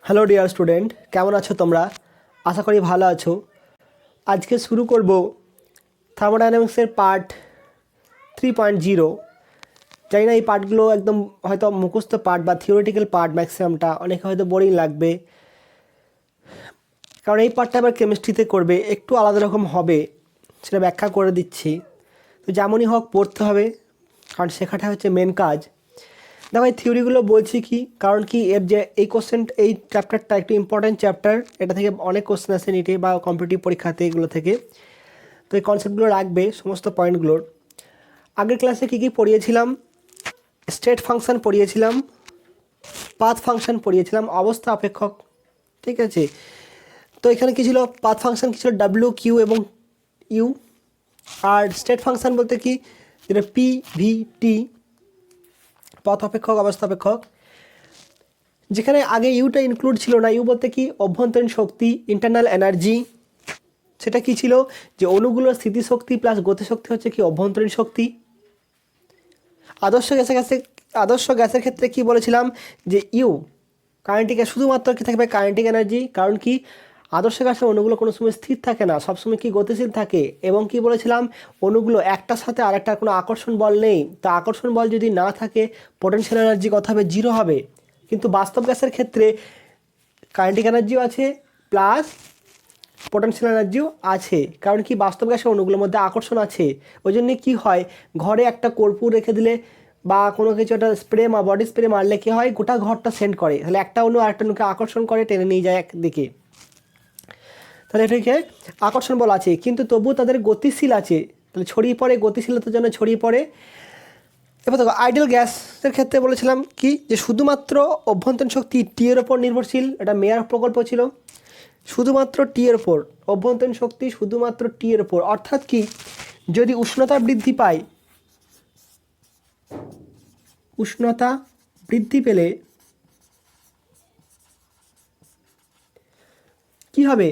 Hello dear student, কেমন আছো তোমরা? আশা করি ভালো আছো। আজকে শুরু করব থার্মোডাইনামিক্সের পার্ট 3.0। জানি না এই পার্টগুলো একদম হয়তো মুখস্থ পার্ট বা থিওরিটিক্যাল পার্ট, ম্যাক্সিমামটা অনেকে হয়তো বোরিং লাগবে, কারণ এই পার্টটা আবার কেমিস্ট্রিতে করবে, একটু আলাদা রকম হবে, সেটা ব্যাখ্যা করে দিচ্ছি। তো যেমনই হোক পড়তে হবে, কারণ শেখাটা হচ্ছে মেন কাজ। দেখো এই থিওরিগুলো বলছি কি কারণ কি, এর যে এই চ্যাপ্টারটা একটু ইম্পর্ট্যান্ট চ্যাপ্টার, এটা থেকে অনেক কোশ্চেন আসে নিটে বা কম্পিটিটিভ পরীক্ষাতে, এগুলো থেকে। তো এই কনসেপ্টগুলো রাখবে, সমস্ত পয়েন্টগুলোর। আগের ক্লাসে কী কী পড়িয়েছিলাম? স্টেট ফাংশন পড়িয়েছিলাম, পাথ ফাংশন পড়িয়েছিলাম, অবস্থা অপেক্ষক, ঠিক আছে। তো এখানে কী ছিল? পাথ ফাংশন কী ছিল? ডাব্লিউ, কিউ এবং ইউ। আর স্টেট ফাংশন বলতে কি, যেটা পি, ভি, টি, পথ অপেক্ষক, অবস্থা অপেক্ষক। যেখানে আগে ইউটা ইনক্লুড ছিল না। ইউ বলতে কি? অভ্যন্তরীণ শক্তি, ইন্টারনাল এনার্জি। সেটা কি ছিল? যে অণুগুলোর স্থিতিশক্তি প্লাস গতিশক্তি হচ্ছে কি? অভ্যন্তরীণ শক্তি। আদর্শ গ্যাসের ক্ষেত্রে কি বলেছিলাম? যে ইউ কাইনেটিক, শুধুমাত্র কি থাকবে? Kinetic energy. কারণ কি, আদর্শ গ্যাসের অণুগুলো কোনো সময় স্থির থাকে না, সবসময় কি গতিশীল থাকে। এবং কি বলেছিলাম? অণুগুলো একটার সাথে আরেকটার কোনো আকর্ষণ বল নেই। তা আকর্ষণ বল যদি না থাকে, পোটেনশিয়াল এনার্জি কত হবে? জিরো হবে। কিন্তু বাস্তব গ্যাসের ক্ষেত্রে কাইনেটিক এনার্জিও আছে প্লাস পোটেনশিয়াল এনার্জিও আছে। কারণ কি, বাস্তব গ্যাসের অণুগুলোর মধ্যে আকর্ষণ আছে। ওই জন্যে কী হয়, ঘরে একটা কর্পূর রেখে দিলে বা কোনো কিছু একটা স্প্রে বডি স্প্রে মারলে কী হয়, গোটা ঘরটা সেন্ট করে। তাহলে একটা অণু আরেকটা অণুকে আকর্ষণ করে, টেনে নিয়ে যায় একদিকে। তাহলে এটাকে আকর্ষণ বল আছে, কিন্তু তবুও তাদের গতিশীল আছে। তাহলে ছড়িয়ে পড়ে, গতিশীলতার জন্য ছড়িয়ে পড়ে। এবার দেখো আইডিয়াল গ্যাসের ক্ষেত্রে বলেছিলাম কি, যে শুধুমাত্র অভ্যন্তরীণ শক্তি টি এর ওপর নির্ভরশীল। এটা মেয়ার প্রকল্প ছিল। শুধুমাত্র টি এর ওপর, অভ্যন্তরীণ শক্তি শুধুমাত্র টি এর ওপর। অর্থাৎ কি, যদি উষ্ণতা বৃদ্ধি পায়, উষ্ণতা বৃদ্ধি পেলে কি হবে?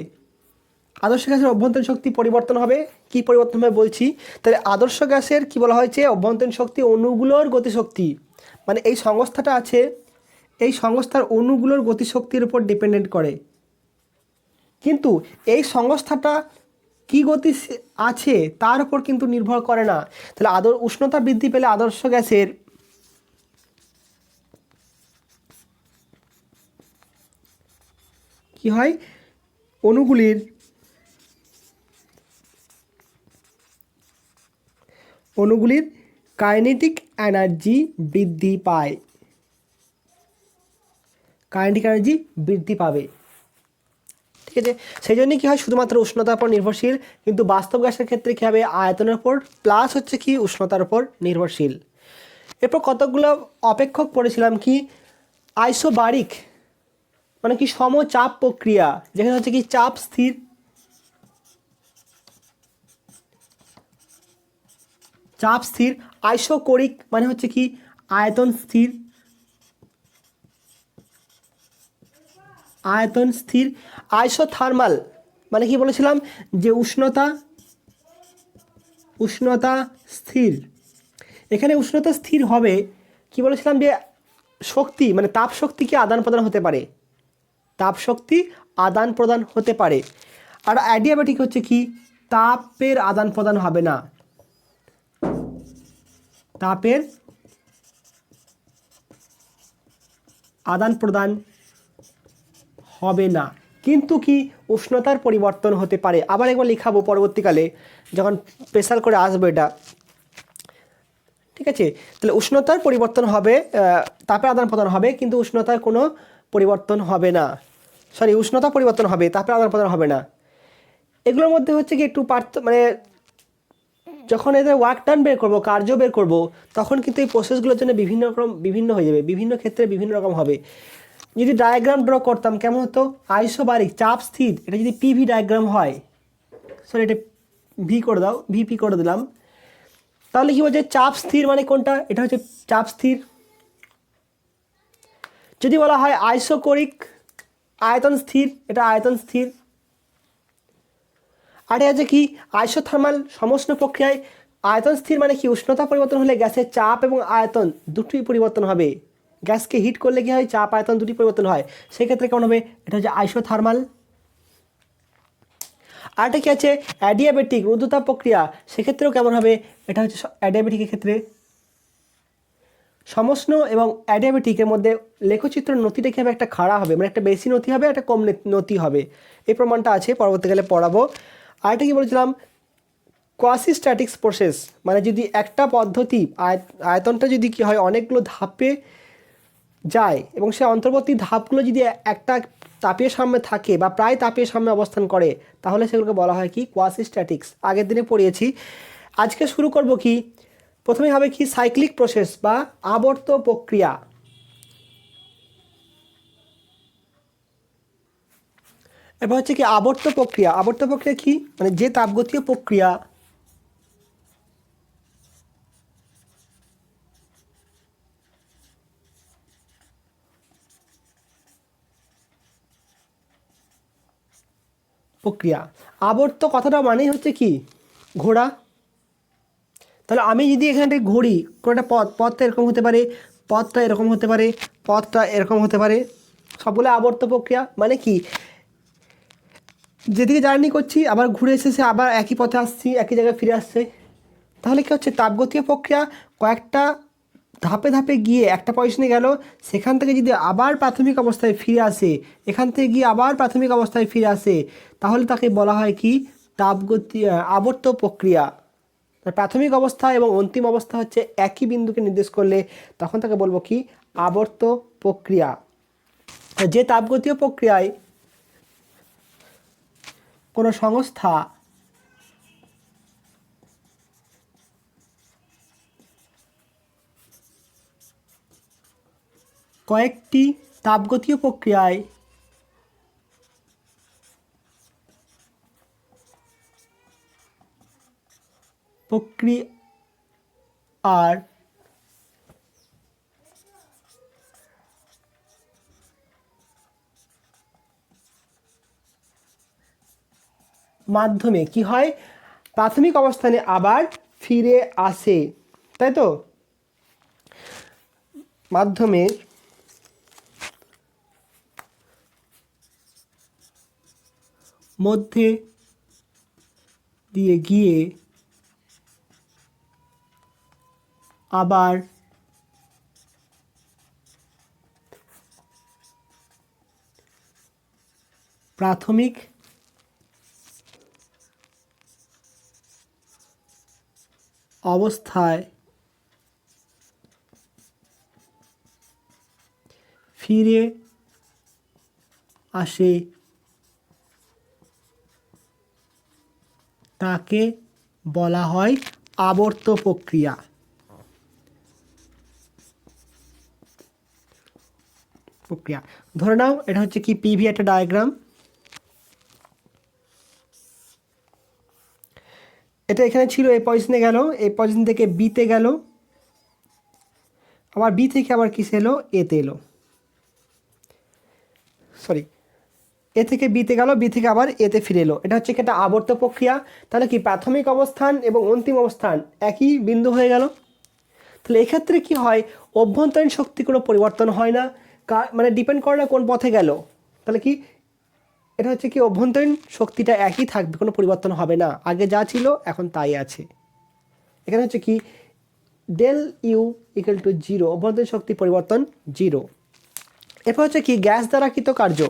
আদর্শ গ্যাসের অভ্যন্তরীণ শক্তি পরিবর্তন হবে। কি পরিবর্তন হবে বলছি। তাহলে আদর্শ গ্যাসের কি বলা হয়েছে? অভ্যন্তরীণ শক্তি অণুগুলোর গতিশক্তি, মানে এই সংস্থাটা আছে, এই সংস্থার অণুগুলোর গতিশক্তির উপর ডিপেন্ডেন্ট করে। কিন্তু এই সংস্থাটা কি গতি আছে তার উপর কিন্তু নির্ভর করে না। তাহলে উষ্ণতা বৃদ্ধি পেলে আদর্শ গ্যাসের কি হয়? অণুগুলির কাইনেটিক এনার্জি বৃদ্ধি পায়, কাইনেটিক এনার্জি বৃদ্ধি পাবে, ঠিক আছে। সেই জন্যই কী হয়, শুধুমাত্র উষ্ণতার উপর নির্ভরশীল। কিন্তু বাস্তব গ্যাসের ক্ষেত্রে কী হবে? আয়তনের উপর প্লাস হচ্ছে কি, উষ্ণতার উপর নির্ভরশীল। এরপর কতগুলো অপেক্ষক পড়েছিলাম কি, আইসোবারিক মানে কি, সমচাপ প্রক্রিয়া, যেখানে হচ্ছে কি চাপ স্থির, চাপ স্থির। আইসোকোরিক মানে হচ্ছে কি, আয়তন স্থির, আয়তন স্থির। আইসোথার্মাল মানে কি বলেছিলাম? যে উষ্ণতা, উষ্ণতা স্থির। এখানে উষ্ণতা স্থির হবে, কি বলেছিলাম? যে শক্তি মানে তাপ শক্তি কি আদান প্রদান হতে পারে, তাপ শক্তি আদান প্রদান হতে পারে। আর অ্যাডিয়াব্যাটিক হচ্ছে কি, তাপের আদান প্রদান হবে না, তাপের আদান প্রদান হবে না, কিন্তু কি উষ্ণতার পরিবর্তন হতে পারে। আবার একবার লিখাবো পরবর্তীকালে যখন স্পেশাল করে আসবে এটা, ঠিক আছে। তাহলে উষ্ণতার পরিবর্তন হবে, তাপের আদান প্রদান হবে, কিন্তু উষ্ণতার কোনো পরিবর্তন হবে না। উষ্ণতা পরিবর্তন হবে, তাপের আদান প্রদান হবে না। এগুলোর মধ্যে হচ্ছে কি একটু মানে যখন এদের ওয়ার্ক ডান বের করবো, কার্য বের করব, তখন কিন্তু এই প্রসেসগুলোর জন্য বিভিন্ন হয়ে যাবে, বিভিন্ন ক্ষেত্রে বিভিন্ন রকম হবে। যদি ডায়াগ্রাম ড্র করতাম কেমন হতো? আইসোবারিক চাপ স্থির, এটা যদি পিভি ডায়াগ্রাম হয়, এটা ভি করে দাও, ভিপি করে দিলাম, তাহলে কি বলছে? চাপ স্থির মানে কোনটা? এটা হচ্ছে চাপ স্থির। যদি বলা হয় আইসোকোরিক, আয়তন স্থির, এটা আয়তন স্থির। আর এটা হচ্ছে কি, আইসোথার্মাল, সমষ্ণ প্রক্রিয়ায় আয়তন স্থির মানে কি, উষ্ণতা পরিবর্তন হলে গ্যাসের চাপ এবং আয়তন দুটোই পরিবর্তন হবে, গ্যাসকে হিট করলে কি হয়, চাপ আয়তন দুটি পরিবর্তন হয়, সেক্ষেত্রে কেমন হবে, এটা হচ্ছে আইসোথার্মাল। আরেকটা কি আছে অ্যাডিয়াবেটিক, রুদ্ধতাপ প্রক্রিয়া, সেক্ষেত্রেও কেমন হবে, এটা হচ্ছে অ্যাডিয়াবেটিকের ক্ষেত্রে সমষ্ণ এবং অ্যাডিয়াবেটিকের মধ্যে লেখচিত্র নতিটা কী হবে, একটা খাড়া হবে, মানে একটা বেশি নতি হবে, একটা কম নতি হবে। এই প্রমাণটা আছে, পরবর্তীকালে পড়াবো। আরেকটা কি বলেছিলাম, কোয়াসিস্ট্যাটিক্স প্রসেস, মানে যদি একটা পদ্ধতি আয়তনটা যদি কি হয় অনেকগুলো ধাপে যায় এবং সে অন্তর্বর্তী ধাপগুলো যদি একটা তাপীয় সাম্যে থাকে বা প্রায় তাপীয় সাম্যে অবস্থান করে, তাহলে সেগুলোকে বলা হয় কি, কোয়াসিস্ট্যাটিক্স। আগের দিনে পড়িয়েছি। আজকে শুরু করব কি, প্রথমে হবে কি সাইক্লিক প্রসেস বা আবর্ত প্রক্রিয়া। এবার হচ্ছে কি আবর্ত প্রক্রিয়া। আবর্ত প্রক্রিয়া কি, মানে যে তাপগতীয় প্রক্রিয়া প্রক্রিয়া আবর্ত কথাটা মানেই হচ্ছে কি ঘোরা। তাহলে আমি যদি এখানে একটা ঘুরি, কোনো একটা পথটা এরকম হতে পারে, পথটা এরকম হতে পারে, পথটা এরকম হতে পারে, সবগুলো আবর্ত প্রক্রিয়া। মানে কি, যেদিকে জার্নি করছি আবার ঘুরে এসেছে, আবার একই পথে আসছি, একই জায়গায় ফিরে আসছে, তাহলে কী হচ্ছে, তাপগতীয় প্রক্রিয়া কয়েকটা ধাপে ধাপে গিয়ে একটা পজিশনে গেল, সেখান থেকে যদি আবার প্রাথমিক অবস্থায় ফিরে আসে, এখান থেকে গিয়ে আবার প্রাথমিক অবস্থায় ফিরে আসে, তাহলে তাকে বলা হয় কি তাপগতি আবর্ত প্রক্রিয়া। প্রাথমিক অবস্থা এবং অন্তিম অবস্থা হচ্ছে একই বিন্দুকে নির্দেশ করলে তখন তাকে বলবো কি আবর্ত প্রক্রিয়া। যে তাপগতীয় প্রক্রিয়ায় কোনো সংস্থা কয়েকটি তাপগতীয় প্রক্রিয়ায় প্রক্রিয়ার মাধ্যমে কি হয়, প্রাথমিক অবস্থানে আবার ফিরে আসে, তাই তো, মাধ্যমে মধ্যে দিয়ে গিয়ে আবার প্রাথমিক অবস্থায় ফিরে আসে, তাকে বলা হয় আবর্ত প্রক্রিয়া। ধরে নাও এটা হচ্ছে কি পিভি একটা ডায়াগ্রাম, এটা এখানে ছিল, এই পজিশনে গেল, এই পজিশন থেকে বিতে গেল, আবার বি থেকে আবার কিসে এলো, এতে এলো, সরি এ থেকে বিতে গেল, বি থেকে আবার এতে ফিরে এলো, এটা হচ্ছে একটা আবর্ত প্রক্রিয়া। তাহলে কি প্রাথমিক অবস্থান এবং অন্তিম অবস্থান একই বিন্দু হয়ে গেল। তাহলে এক্ষেত্রে কি হয়, অভ্যন্তরীণ শক্তি কোনো পরিবর্তন হয় না, মানে ডিপেন্ড করে না কোন পথে গেল। তাহলে কি এটা হচ্ছে কি অভ্যন্তরীণ শক্তিটা একই থাকবে, কোনো পরিবর্তন হবে না, আগে যা ছিল এখন তাই আছে। এখানে হচ্ছে কি del U equal to zero, অভ্যন্তরীণ শক্তি পরিবর্তন জিরো। এরপর হচ্ছে কি গ্যাস দ্বারা কৃত কার্য,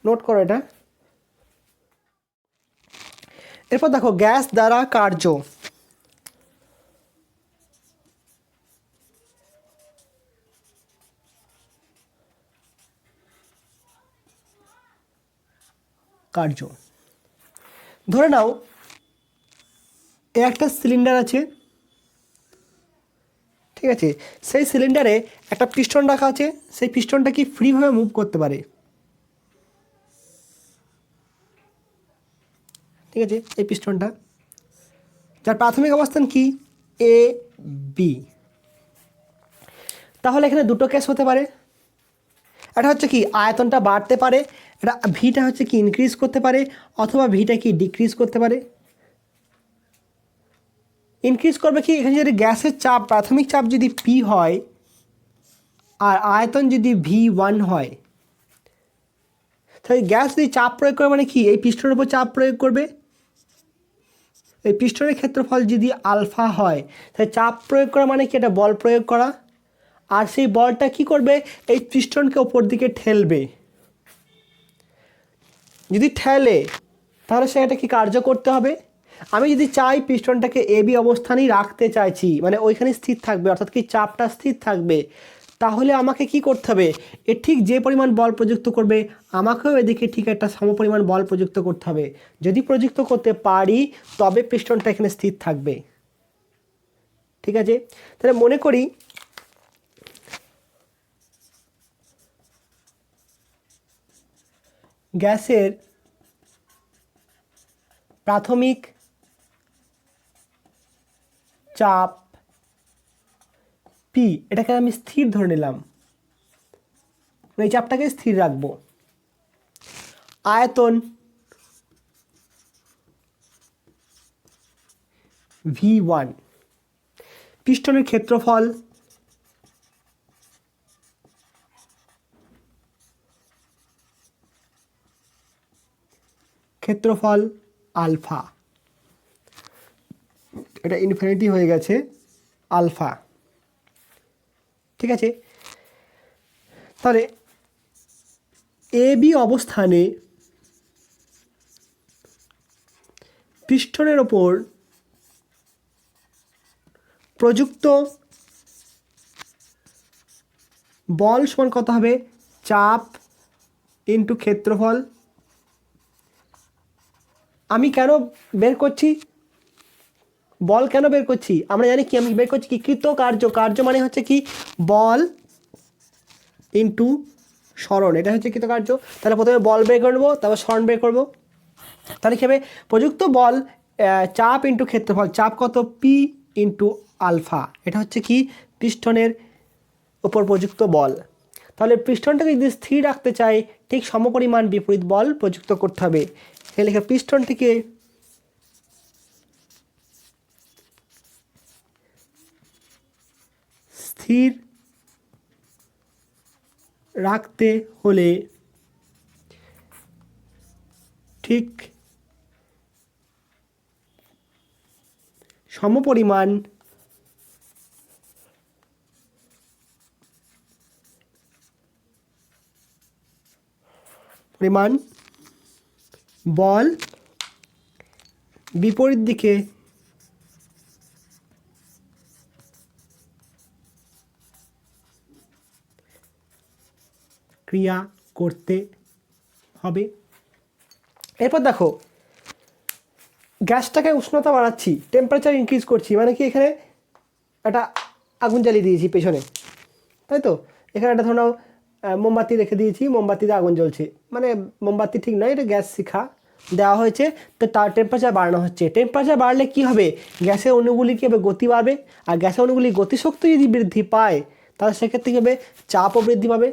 নোট করো এটা। এরপর দেখো গ্যাস দ্বারা কার্য, ধরে নাও এ একটা সিলিন্ডার আছে, ঠিক আছে, সেই সিলিন্ডারে একটা পিস্টন রাখা আছে, সেই পিস্টনটা কি ফ্রিভাবে মুভ করতে পারে, ঠিক আছে, এই পিস্টনটা যার প্রাথমিক অবস্থান কি এ বি। তাহলে এখানে দুটো কেস হতে পারে, এটা হচ্ছে কি আয়তনটা বাড়তে পারে, এটা ভিটা হচ্ছে কি ইনক্রিজ করতে পারে, অথবা ভিটা কি ডিক্রিজ করতে পারে। ইনক্রিজ করবে কি, এখানে যদি গ্যাসের চাপ প্রাথমিক চাপ যদি পি হয়, আর আয়তন যদি V1 হয়, তাহলে গ্যাস যদি চাপ প্রয়োগ করে মানে কি, এই পিস্টনের উপর চাপ প্রয়োগ করবে। এই পিস্টনের ক্ষেত্রফল যদি আলফা হয়, তাহলে চাপ প্রয়োগ করা মানে কি, এটা বল প্রয়োগ করা। আর সেই বলটা কি করবে, এই পিস্টনকে ওপর দিকে ঠেলবে। যদি ঠেলে তাহলে সেটা কি কার্য করতে হবে। আমি যদি চাই পিস্টনটাকে এবি অবস্থানেই রাখতে চাইছি, মানে ওইখানে স্থির থাকবে, অর্থাৎ কি চাপটা স্থির থাকবে, তাহলে আমাকে কি করতে হবে, এর ঠিক যে পরিমাণ বল প্রযুক্ত করবে আমাকেও এদিকে ঠিক একটা সমপরিমাণ বল প্রযুক্ত করতে হবে। যদি প্রযুক্ত করতে পারি তবে পিস্টনটা এখানে স্থির থাকবে। ঠিক আছে, তাহলে মনে করি গ্যাসের প্রাথমিক চাপ পি, এটাকে আমি স্থির ধরে নিলাম, এই চাপটাকে স্থির রাখবো। আয়তন V1, পিস্টনের ক্ষেত্রফল আলফা, এটা ইনফিনিটি হয়ে গেছে আলফা। ঠিক আছে, তাহলে এ বি অবস্থানে পিস্টনের ওপর প্রযুক্ত বল সমান কত হবে, চাপ ইন্টু ক্ষেত্রফল। আমি কেন বের করছি বল, কেন বের করছি, আমরা জানি কি, আমি বের করছি কি কৃত কার্য। কার্য মানে হচ্ছে কি বল ইন্টু সরণ, এটা হচ্ছে কৃত কার্য। তাহলে প্রথমে বল বের করে নেবো, তারপর সরণ বের করবো। তাহলে কী হবে, প্রযুক্ত বল চাপ ইন্টু ক্ষেত্রফল, চাপ কত পি ইন্টু আলফা, এটা হচ্ছে কি পিস্টনের ওপর প্রযুক্ত বল। তাহলে পিস্টনটাকে যদি স্থির রাখতে চাই ঠিক সমপরিমাণ বিপরীত বল প্রযুক্ত করতে হবে। এখানে লেখা পিস্টনটিকে স্থির রাখতে হলে ঠিক সমপরিমাণ বল বিপরীত দিকে ক্রিয়া করতে হবে। এরপর দেখো, গ্যাসটাকে উষ্ণতা বাড়াচ্ছি, টেম্পারেচার ইনক্রিজ করছি, মানে কি এখানে একটা আগুন জ্বালিয়ে দিয়েছি পেছনে, তাই তো। এখানে একটা ধরো মোমবাতি রেখে দিয়েছি, মোমবাতিতে আগুন জ্বলছে, মানে মোমবাতি ঠিক নয়, এটা গ্যাস শিখা দেওয়া হয়েছে, তো তার টেম্পারেচার বাড়ানো হচ্ছে। টেম্পারেচার বাড়লে কি হবে, গ্যাসের অণুগুলি কী হবে, গতি বাড়বে। আর গ্যাসের অণুগুলি গতিশক্তি যদি বৃদ্ধি পায় তাহলে সেক্ষেত্রে কী হবে, চাপও বৃদ্ধি পাবে।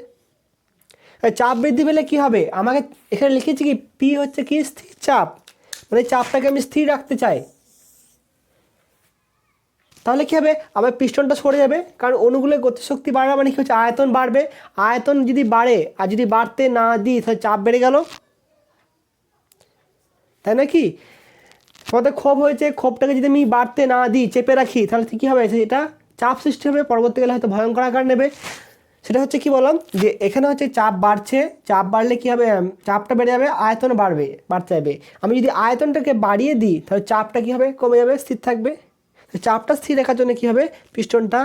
চাপ বৃদ্ধি পেলে কি হবে, আমাকে এখানে লিখেছি কি পি হচ্ছে কি স্থির চাপ, মানে চাপটাকে আমি স্থির রাখতে চাই। তাহলে কী হবে, আমার পিস্টনটা সরে যাবে, কারণ অণুগুলোর গতিশক্তি বাড়া মানে কী হচ্ছে, আয়তন বাড়বে। আয়তন যদি বাড়ে আর যদি বাড়তে না দিই তাহলে চাপ বেড়ে গেল, তাই না কি। আমাদের ক্ষোভ হয়েছে, ক্ষোভটাকে যদি আমি বাড়তে না দিই, চেপে রাখি, তাহলে কী হবে, সেটা চাপ সৃষ্টি হবে, পরবর্তীকালে হয়তো ভয়ঙ্কর আকার নেবে। সেটা হচ্ছে কি বললাম, যে এখানে হচ্ছে চাপ বাড়ছে, চাপ বাড়লে কী হবে, চাপটা বেড়ে যাবে, আয়তন বাড়তে যাবে। আমি যদি আয়তনটাকে বাড়িয়ে দিই তাহলে চাপটা কী হবে, কমে যাবে, স্থির থাকবে। চাপটা স্থির রাখার জন্য কী হবে, পিস্টনটা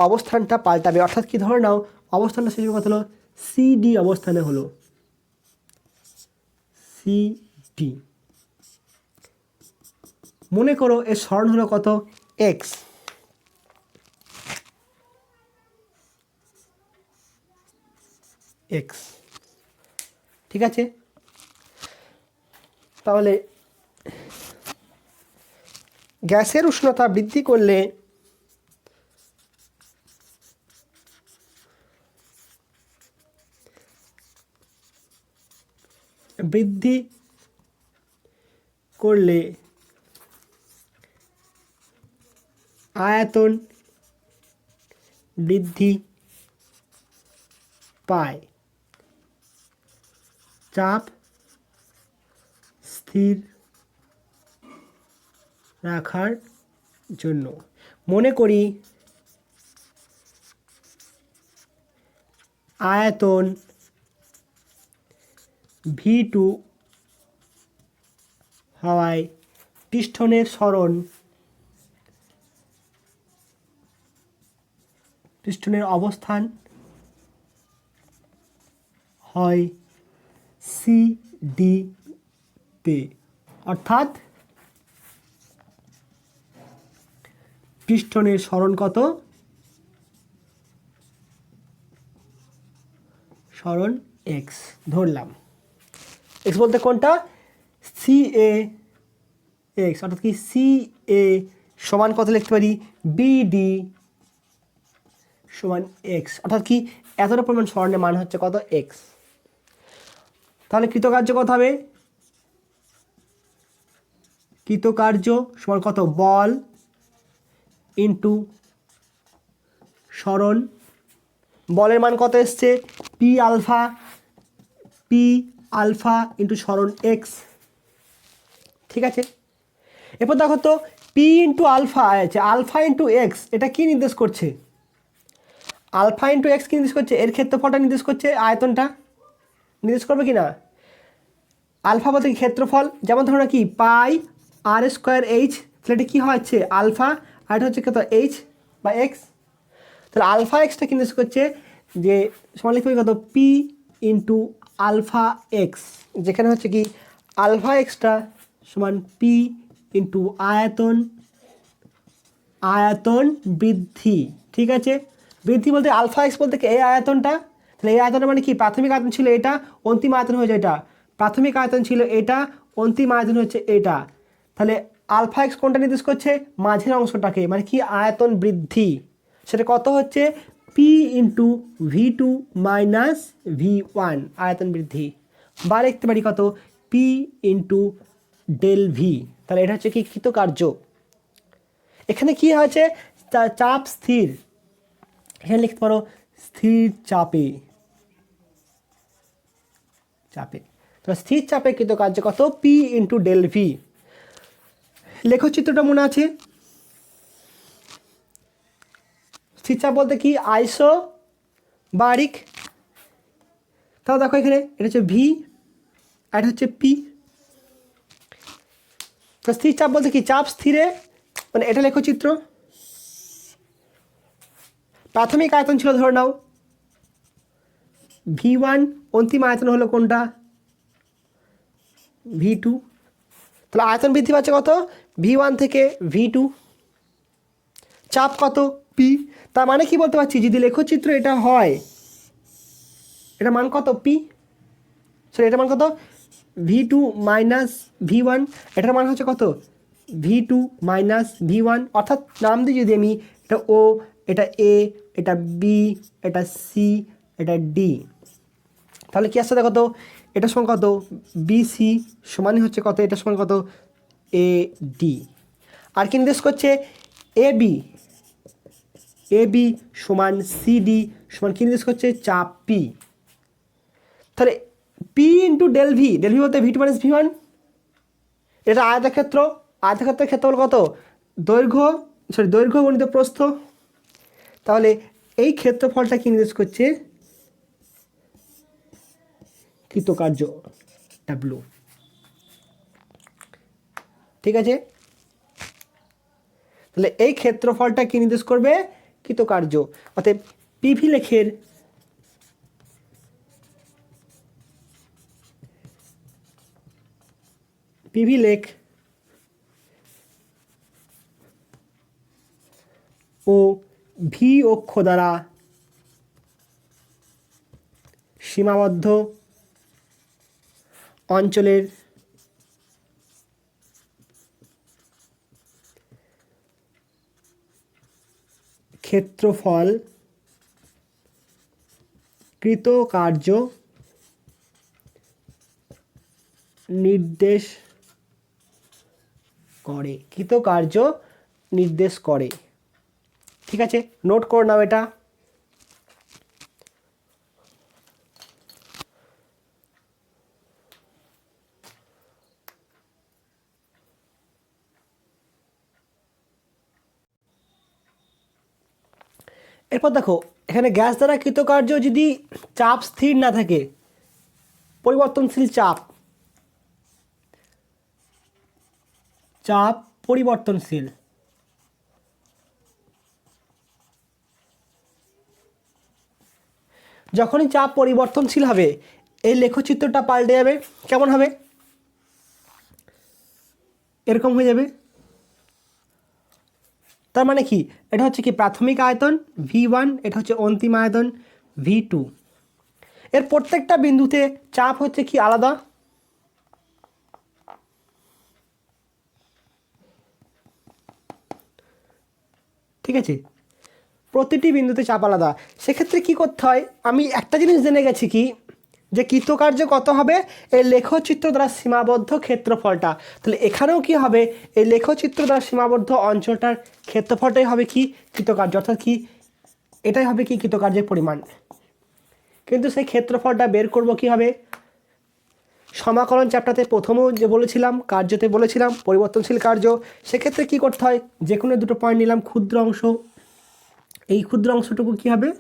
অবস্থানটা পাল্টাবে, অর্থাৎ কি ধরে নাও অবস্থানটা শেষ কথা হলো সিডি অবস্থানে হলো, সিডি। মনে করো এর সরণ হলো কত, এক্স। এক্স, ঠিক আছে। তাহলে গ্যাসের উষ্ণতা বৃদ্ধি করলে আয়তন বৃদ্ধি পায় চাপ স্থির রাখার জন্য। মনে করি আয়তন V2 হওয়ায় পিস্টনের সরণ পিস্টনের অবস্থান হয় CD তে, অর্থাৎ পিস্টনের সরণ কত? সরণ x ধরলাম। x বলতে কোনটা? CA x, অর্থাৎ কি CA সমান কত লিখতে পারি? BD সমান x, অর্থাৎ কি এতটা পরিমাণ সরণের মান হচ্ছে কত? x। তাহলে কৃতকার্য কত হবে? কৃতকার্য সমান কত? বল ইন্টু সরণ। বলের মান কত এসছে? পি আলফা ইন্টু সরণ x। ঠিক আছে, এরপর দেখো তো পি ইন্টু আলফা আছে, আলফা ইন্টু এক্স, এটা কি নির্দেশ করছে? আলফা ইন্টু এক্স কি নির্দেশ করছে? এর ক্ষেত্রফলটা নির্দেশ করছে, আয়তনটা নির্দেশ করবে কি না? আলফা বলতে কি ক্ষেত্রফল, যেমন ধরো না কি পাই আর স্কোয়ার এইচ, তাহলে এটা কী হচ্ছে? আলফা, আর এটা হচ্ছে কত? এইচ বা এক্স। তাহলে আলফা এক্সটা কি নির্দেশ করছে? যে সমান লিখতে হবে কত? পি ইন্টু আলফা এক্স, যেখানে হচ্ছে কি আলফা এক্সটা সমান পি ইন্টু আয়তন বৃদ্ধি। ঠিক আছে, বৃদ্ধি বলতে আলফা এক্স বলতে এই আয়তনটা, তাহলে এই আয়তনটা মানে কি? প্রাথমিক আয়তন ছিল এটা, অন্তিম আয়তন হয়ে যায় এটা। প্রাথমিক আয়তন ছিল এটা, অন্তিম আয়তন হচ্ছে এটা। তাহলে আলফা এক্স কোনটা নির্দেশ করছে? মাঝের অংশটাকে, মানে কি আয়তন বৃদ্ধি। সেটা কত হচ্ছে? P into V2 minus V1 আয়তন বৃদ্ধি, বা লিখতে পারি কত? P into del V. তাহলে এটা হচ্ছে কি কৃতকার্য। এখানে কি হয়েছে? চাপ স্থির, এখানে লিখতে পারো স্থির চাপে। তো স্থির চাপে কৃতকার্য কত? P into del V. লেখচিত্রটা মনে আছে? স্থির চাপ বলতে কি আইসো বারিক। তাও দেখো এখানে এটা হচ্ছে ভি আর এটা হচ্ছে পি। তো স্থির চাপ বলতে কি চাপ স্থিরে, মানে এটা লেখচিত্র। প্রাথমিক আয়তন ছিল ধরে নাও V1, অন্তিম আয়তন হলো কোনটা? V2। তাহলে আয়তন বৃদ্ধি পাচ্ছে কত? V1 থেকে V2। চাপ কত? P। তার মানে কি বলতে পারছি? যদি লেখচিত্র এটা হয়, এটা মান কত? P। সরি, এটা মান কত? V2 minus V1। এটার মান হচ্ছে কত? V2 মাইনাস V1, অর্থাৎ নাম দিই যদি আমি, এটা O, এটা A, এটা B, এটা C, এটা D। তাহলে কি আসছে দেখো তো? এটা সমান কত? BC সমানই হচ্ছে কত? এটা সমান কত? AD। আর কি নির্দেশ করছে? AB সমান CD সমান কি নির্দেশ করছে? চাপ P। তাহলে P ইন্টু ডেল ভি বলতে V2 মাইনাস V1। এটা আয়তক্ষেত্রের ক্ষেত্রফল কত? দৈর্ঘ্য গণিত প্রস্থ। তাহলে এই ক্ষেত্রফলটা কি নির্দেশ করছে? কৃতকার্য W। ঠিক আছে, তাহলে এই ক্ষেত্রফলটা কি নির্দেশ করবে? কৃতকার্য। অতএব পিভি লেখের লেখ ও ভি অক্ষ দ্বারা সীমাবদ্ধ অঞ্চলের ক্ষেত্রফল কৃতকার্য নির্দেশ করে। ঠিক আছে, নোট করে নাও এটা। এরপর দেখো এখানে গ্যাস দ্বারা কৃতকার্য যদি চাপ স্থির না থাকে, পরিবর্তনশীল চাপ, চাপ পরিবর্তনশীল, যখনই চাপ পরিবর্তনশীল হবে এই লেখচিত্রটা পাল্টে যাবে। কেমন হবে? এরকম হয়ে যাবে। তার মানে কি, এটা হচ্ছে কি প্রাথমিক আয়তন V1, এটা হচ্ছে অন্তিম আয়তন V2। এর প্রত্যেকটা বিন্দুতে চাপ হচ্ছে কি আলাদা। ঠিক আছে, প্রতিটি বিন্দুতে চাপ আলাদা। সেক্ষেত্রে কি করতে হয়, আমি একটা জিনিস জেনে গেছি কি, যে কৃতকার্য কত হবে এই লেখচিত্র দ্বারা সীমাবদ্ধ ক্ষেত্রফলটা। তাহলে এখানেও কি হবে, এই লেখচিত্র দ্বারা সীমাবদ্ধ অঞ্চলটার ক্ষেত্রফলটাই হবে কি কৃতকার্য, অর্থাৎ কি এটাই হবে কি কৃতকার্যের পরিমাণ। কিন্তু সেই ক্ষেত্রফলটা বের করব কীভাবে, সমাকলন চ্যাপ্টারতে প্রথমেও যে বলেছিলাম, কার্যতে বলেছিলাম পরিবর্তনশীল কার্য। সেক্ষেত্রে কি করতে হয়, যে কোনো দুটো পয়েন্ট নিলাম ক্ষুদ্র অংশ, এই ক্ষুদ্র অংশটুকু কি হবে,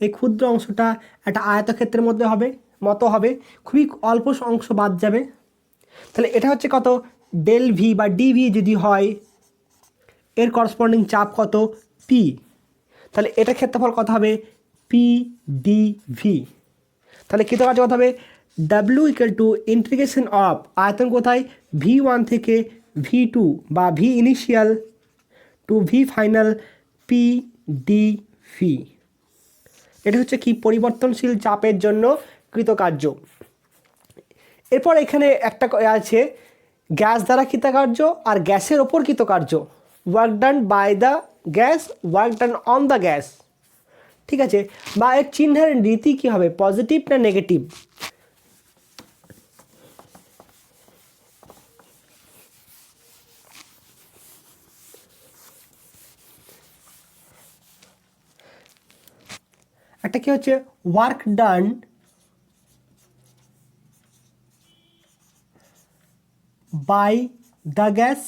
এই ক্ষুদ্র অংশটা একটা আয়তক্ষেত্রের মধ্যে হবে, খুবই অল্প অংশ বাদ যাবে। তাহলে এটা হচ্ছে কত, ডেল ভি বা ডিভি যদি হয়, এর করসপন্ডিং চাপ কত পি। তাহলে এটা ক্ষেত্রফল কত হবে পি ডি ভি। তাহলে কৃতকার্য কত হবে W equal to integration of আয়তন কোথায় V1 থেকে V2 বা V initial to V final P D V. এটা হচ্ছে কি পরিবর্তনশীল চাপের জন্য কৃতকার্য। এরপর এখানে একটা আছে গ্যাস দ্বারা কৃতকার্য আর গ্যাসের ওপর কৃতকার্য, work done by the gas, work done on the gas. ঠিক আছে, বা এর চিহ্নের রীতি কী হবে, পজিটিভ না নেগেটিভ। একটা কি হচ্ছে work done by the gas,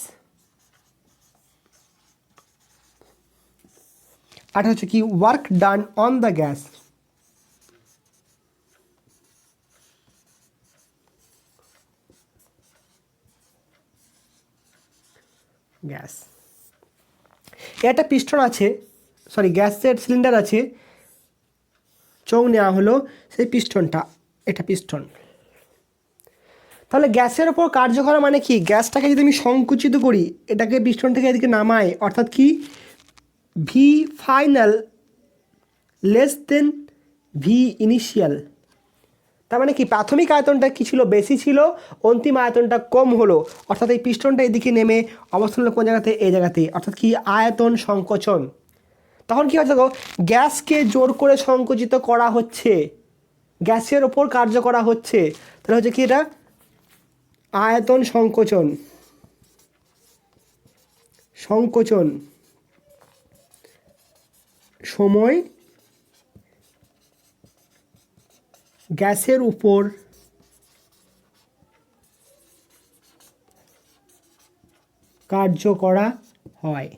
আর হচ্ছে কি work done on the gas. Gas একটা পিস্টন আছে, সরি গ্যাসের সিলিন্ডার আছে, চৌ নেওয়া হলো সেই পিস্টনটা, এটা পিস্টন। তাহলে গ্যাসের ওপর কার্য করা মানে কি, গ্যাসটাকে যদি আমি সংকুচিত করি, এটাকে পিস্টন থেকে এদিকে নামাই, অর্থাৎ কি V final less than V initial. তার মানে কি প্রাথমিক আয়তনটা কী ছিল, বেশি ছিল, অন্তিম আয়তনটা কম হলো, অর্থাৎ এই পিস্টনটা এদিকে নেমে অবস্থান হলো কোন জায়গাতে, এই জায়গাতে, অর্থাৎ কি আয়তন সংকোচন। তখন কী হচ্ছে, গ্যাসকে জোর করে সংকুচিত করা হচ্ছে, গ্যাসের ওপর কার্য করা হচ্ছে, তাহলে হচ্ছে কি এটা আয়তন সংকোচন। সংকোচন সময় গ্যাসের উপর কার্য করা হয়।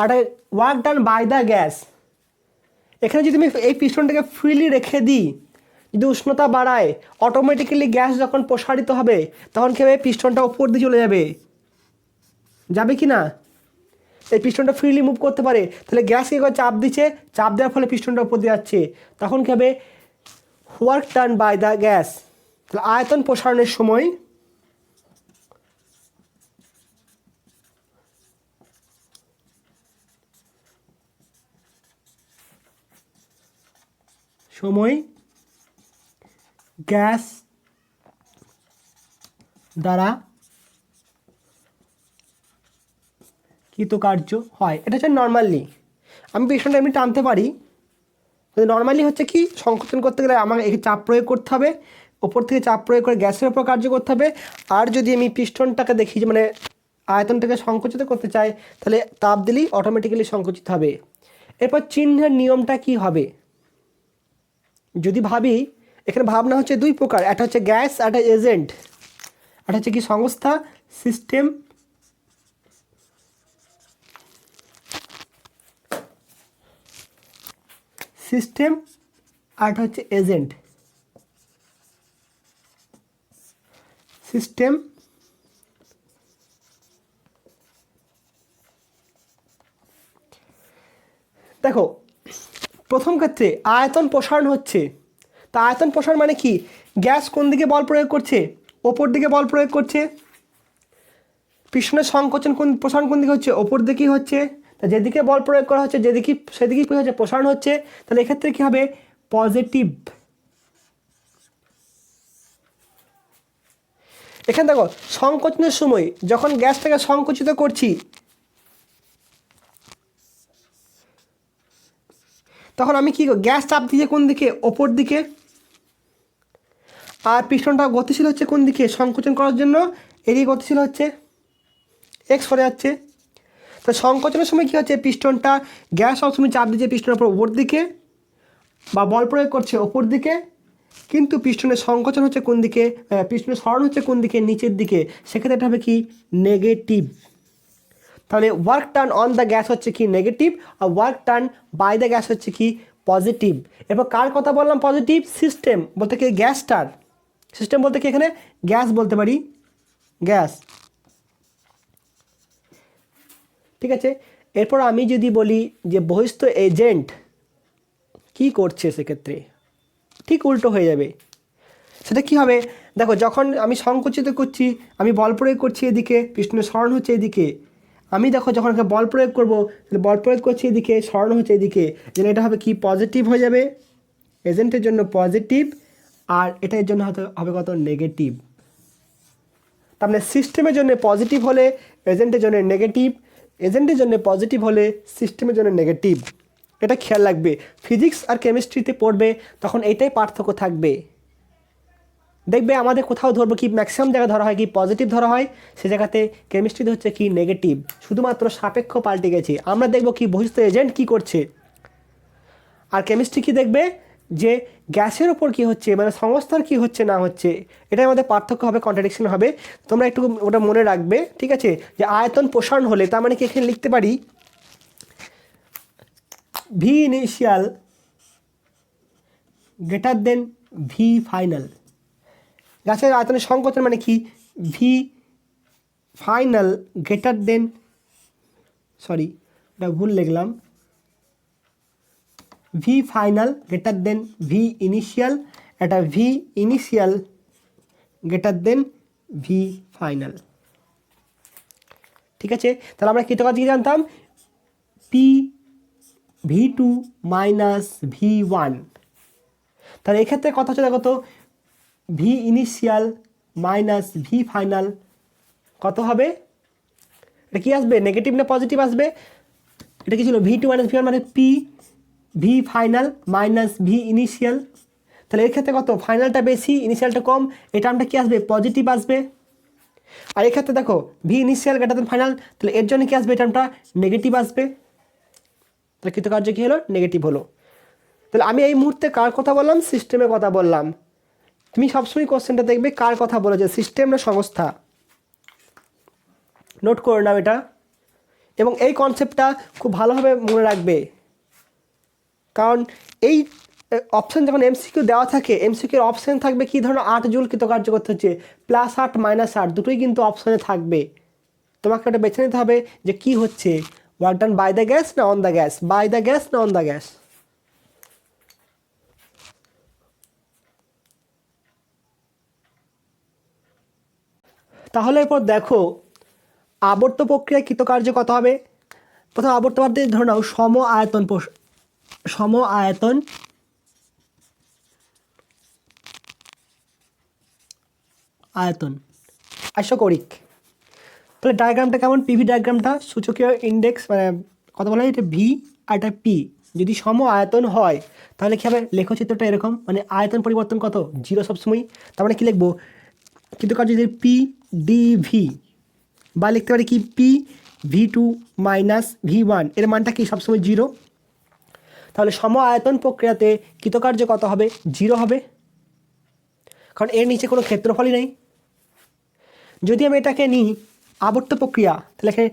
আর work done by the gas, এখানে যদি আমি এই পিস্টনটাকে ফ্রিলি রেখে দিই, যদি উষ্ণতা বাড়ায় অটোমেটিক্যালি গ্যাস যখন প্রসারিত হবে তখন কী হবে, পিস্টনটা ওপর দিয়ে চলে যাবে, যাবে কি না, এই পিস্টনটা ফ্রিলি মুভ করতে পারে। তাহলে গ্যাস কী করে চাপ দিচ্ছে, চাপ দেওয়ার ফলে পিস্টনটা উপর দিয়ে যাচ্ছে, তখন কী হবে work done by the gas. তাহলে আয়তন প্রসারণের সময় গ্যাস দ্বারা কৃতকার্য হয়। এটা হচ্ছে নর্মালি, আমি পিস্টনটা এমনি টানতে পারি, নর্মালি হচ্ছে কি সংকোচন করতে গেলে আমাকে এই চাপ প্রয়োগ করতে হবে, ওপর থেকে চাপ প্রয়োগ করে গ্যাসের ওপর কার্য করতে হবে। আর যদি আমি পিস্টনটাকে দেখি যে মানে আয়তনটাকে সংকুচিত করতে চাই, তাহলে তাপ দিলেই অটোমেটিক্যালি সংকুচিত হবে। এরপর চিহ্নের নিয়মটা কি হবে, যদি ভাবি এখানে ভাবনা হচ্ছে দুই প্রকার, একটা হচ্ছে গ্যাস, একটা এজেন্ট। এটা হচ্ছে কি সংস্থা, সিস্টেম, সিস্টেম, আর এটা হচ্ছে এজেন্ট। সিস্টেম, দেখো প্রথম ক্ষেত্রে আয়তন প্রসারণ হচ্ছে। তা আয়তন প্রসারণ মানে কি, গ্যাস কোন দিকে বল প্রয়োগ করছে, ওপর দিকে বল প্রয়োগ করছে। পিছনের সংকোচন প্রসারণ কোন দিকে হচ্ছে, ওপর দিকেই হচ্ছে। তা যেদিকে বল প্রয়োগ করা হচ্ছে যেদিকে সেদিকেই কী হচ্ছে, প্রসারণ হচ্ছে। তাহলে এক্ষেত্রে কী হবে, পজিটিভ। এখানে দেখো সংকোচনের সময় যখন গ্যাসটাকে সংকুচিত করছি তখন আমি কি গ্যাস চাপ দিয়ে কোন দিকে, ওপর দিকে। আর পিস্টনটা গতিশীল হচ্ছে কোন দিকে, সংকোচন করার জন্য এদিকে গতিশীল হচ্ছে, এক্স সরে যাচ্ছে। তো সংকোচনের সময় কী হচ্ছে, পিস্টনটা গ্যাস সবসময় চাপ দিচ্ছে পিস্টনের উপর ওপর দিকে, বা বল প্রয়োগ করছে ওপর দিকে, কিন্তু পিস্টনের সংকোচন হচ্ছে কোন দিকে, পিস্টনের সরণ হচ্ছে কোন দিকে, নিচের দিকে। সেক্ষেত্রে এটা হবে কি, নেগেটিভ। তাহলে work done on the gas হচ্ছে কি নেগেটিভ, আর work done by the gas হচ্ছে কি পজিটিভ। এরপর কার কথা বললাম পজিটিভ, সিস্টেম বলতে কি গ্যাসটার, সিস্টেম বলতে কি এখানে গ্যাস বলতে পারি, গ্যাস। ঠিক আছে, এরপর আমি যদি বলি যে বহিস্থ এজেন্ট কি করছে, সেক্ষেত্রে ঠিক উল্টো হয়ে যাবে। সেটা কি হবে, দেখো যখন আমি সংকুচিত করছি, আমি বল প্রয়োগ করছি এদিকে, পিস্টনের সরণ হচ্ছে এদিকে। আমি দেখো যখন বল প্রয়োগ করবো, বল প্রয়োগ করছি এদিকে, সরণ হচ্ছে এদিকে, যেন এটা হবে কি পজিটিভ হয়ে যাবে, এজেন্টের জন্য পজিটিভ, আর এটার জন্য হবে কত, নেগেটিভ। তার মানে সিস্টেমের জন্য পজিটিভ হলে এজেন্টের জন্য নেগেটিভ, এজেন্টের জন্য পজিটিভ হলে সিস্টেমের জন্য নেগেটিভ। এটা খেয়াল রাখবে, ফিজিক্স আর কেমিস্ট্রিতে পড়বে তখন এইটাই পার্থক্য থাকবে। দেখবে আমাদের কোথাও ধরবো কি, ম্যাক্সিমাম জায়গায় ধরা হয় কি পজিটিভ ধরা হয়, সে জায়গাতে কেমিস্ট্রিতে হচ্ছে কি নেগেটিভ, শুধুমাত্র সাপেক্ষ পাল্টে গেছে। আমরা দেখব কি বহিস্থ এজেন্ট কি করছে, আর কেমিস্ট্রি কি দেখবে যে গ্যাসের ওপর কি হচ্ছে, মানে সংস্থার কি হচ্ছে না হচ্ছে। এটাই আমাদের পার্থক্য হবে, কন্ট্রাডিকশন হবে। তোমরা একটু ওটা মনে রাখবে, ঠিক আছে। যে আয়তন প্রসারণ হলে, তার মানে কি এখানে লিখতে পারি V initial greater than V final. গ্যাসের আয়তনের সংকোচন মানে কি, V final greater than, sorry এটা ভুল লিখলাম, V final greater than V initial, এটা V initial greater than V final. ঠিক আছে, তাহলে আমরা কৃতকাজ কি জানতাম, P V two minus V one. তাহলে এক্ষেত্রে কথা হচ্ছে দেখো তো, V initial minus V final কত হবে, এটা কি আসবে, নেগেটিভ না পজিটিভ আসবে। এটা কি ছিল, V two minus V one মানে P V final minus V initial. তাহলে এর ক্ষেত্রে কত, ফাইনালটা বেশি ইনিশিয়ালটা কম, এই টার্মটা কি আসবে, পজিটিভ আসবে। আর এক্ষেত্রে দেখো V initial greater than final, তাহলে এর জন্য কি আসবে, এই টার্মটা নেগেটিভ আসবে। তাহলে কৃতকার্য কী হলো, নেগেটিভ হলো। তাহলে আমি এই মুহূর্তে কার কথা বললাম, সিস্টেমের কথা বললাম। তুমি সবসময় কোশ্চেনটা দেখবে কার কথা বলেছে, সিস্টেম না সংস্থা। নোট করে নাও এটা, এবং এই কনসেপ্টটা খুব ভালোভাবে মনে রাখবে। কারণ এই অপশান যখন এমসিকিউ দেওয়া থাকে, এমসিকিউর অপশান থাকবে কী ধরনের 8 জুল কৃতকার্য করতে হচ্ছে, +8 -8 দুটোই কিন্তু অপশানে থাকবে। তোমাকে ওটা বেছে নিতে হবে যে কি হচ্ছে, work done by the gas না on the gas, by the gas না অন দ্য গ্যাস। তাহলে এরপর দেখো আবর্ত প্রক্রিয়ায় কৃতকার্য কত হবে। প্রথম আবর্ত পদ্ধতি ধরে নাও সম আয়তন আইসোকরিক। তাহলে ডায়াগ্রামটা কেমন, পিভি ডায়াগ্রামটা, সূচকীয় ইন্ডেক্স মানে কথা বলা হয় এটা ভি আর এটা পি। যদি সম আয়তন হয় তাহলে কী হবে, লেখচিত্রটা এরকম, মানে আয়তন পরিবর্তন কত, 0 সবসময়। তার মানে কী লিখবো, কৃতকার্য যদি পি ডি ভি, বা লিখতে পারি কি P V two minus V one, এর মানটা কি সবসময় 0। তাহলে সম আয়তন প্রক্রিয়াতে কৃতকার্য কত হবে, 0 হবে, কারণ এর নিচে কোনো ক্ষেত্রফলই নেই। যদি আমি এটাকে নিই আবর্ত প্রক্রিয়া, তাহলে এখানে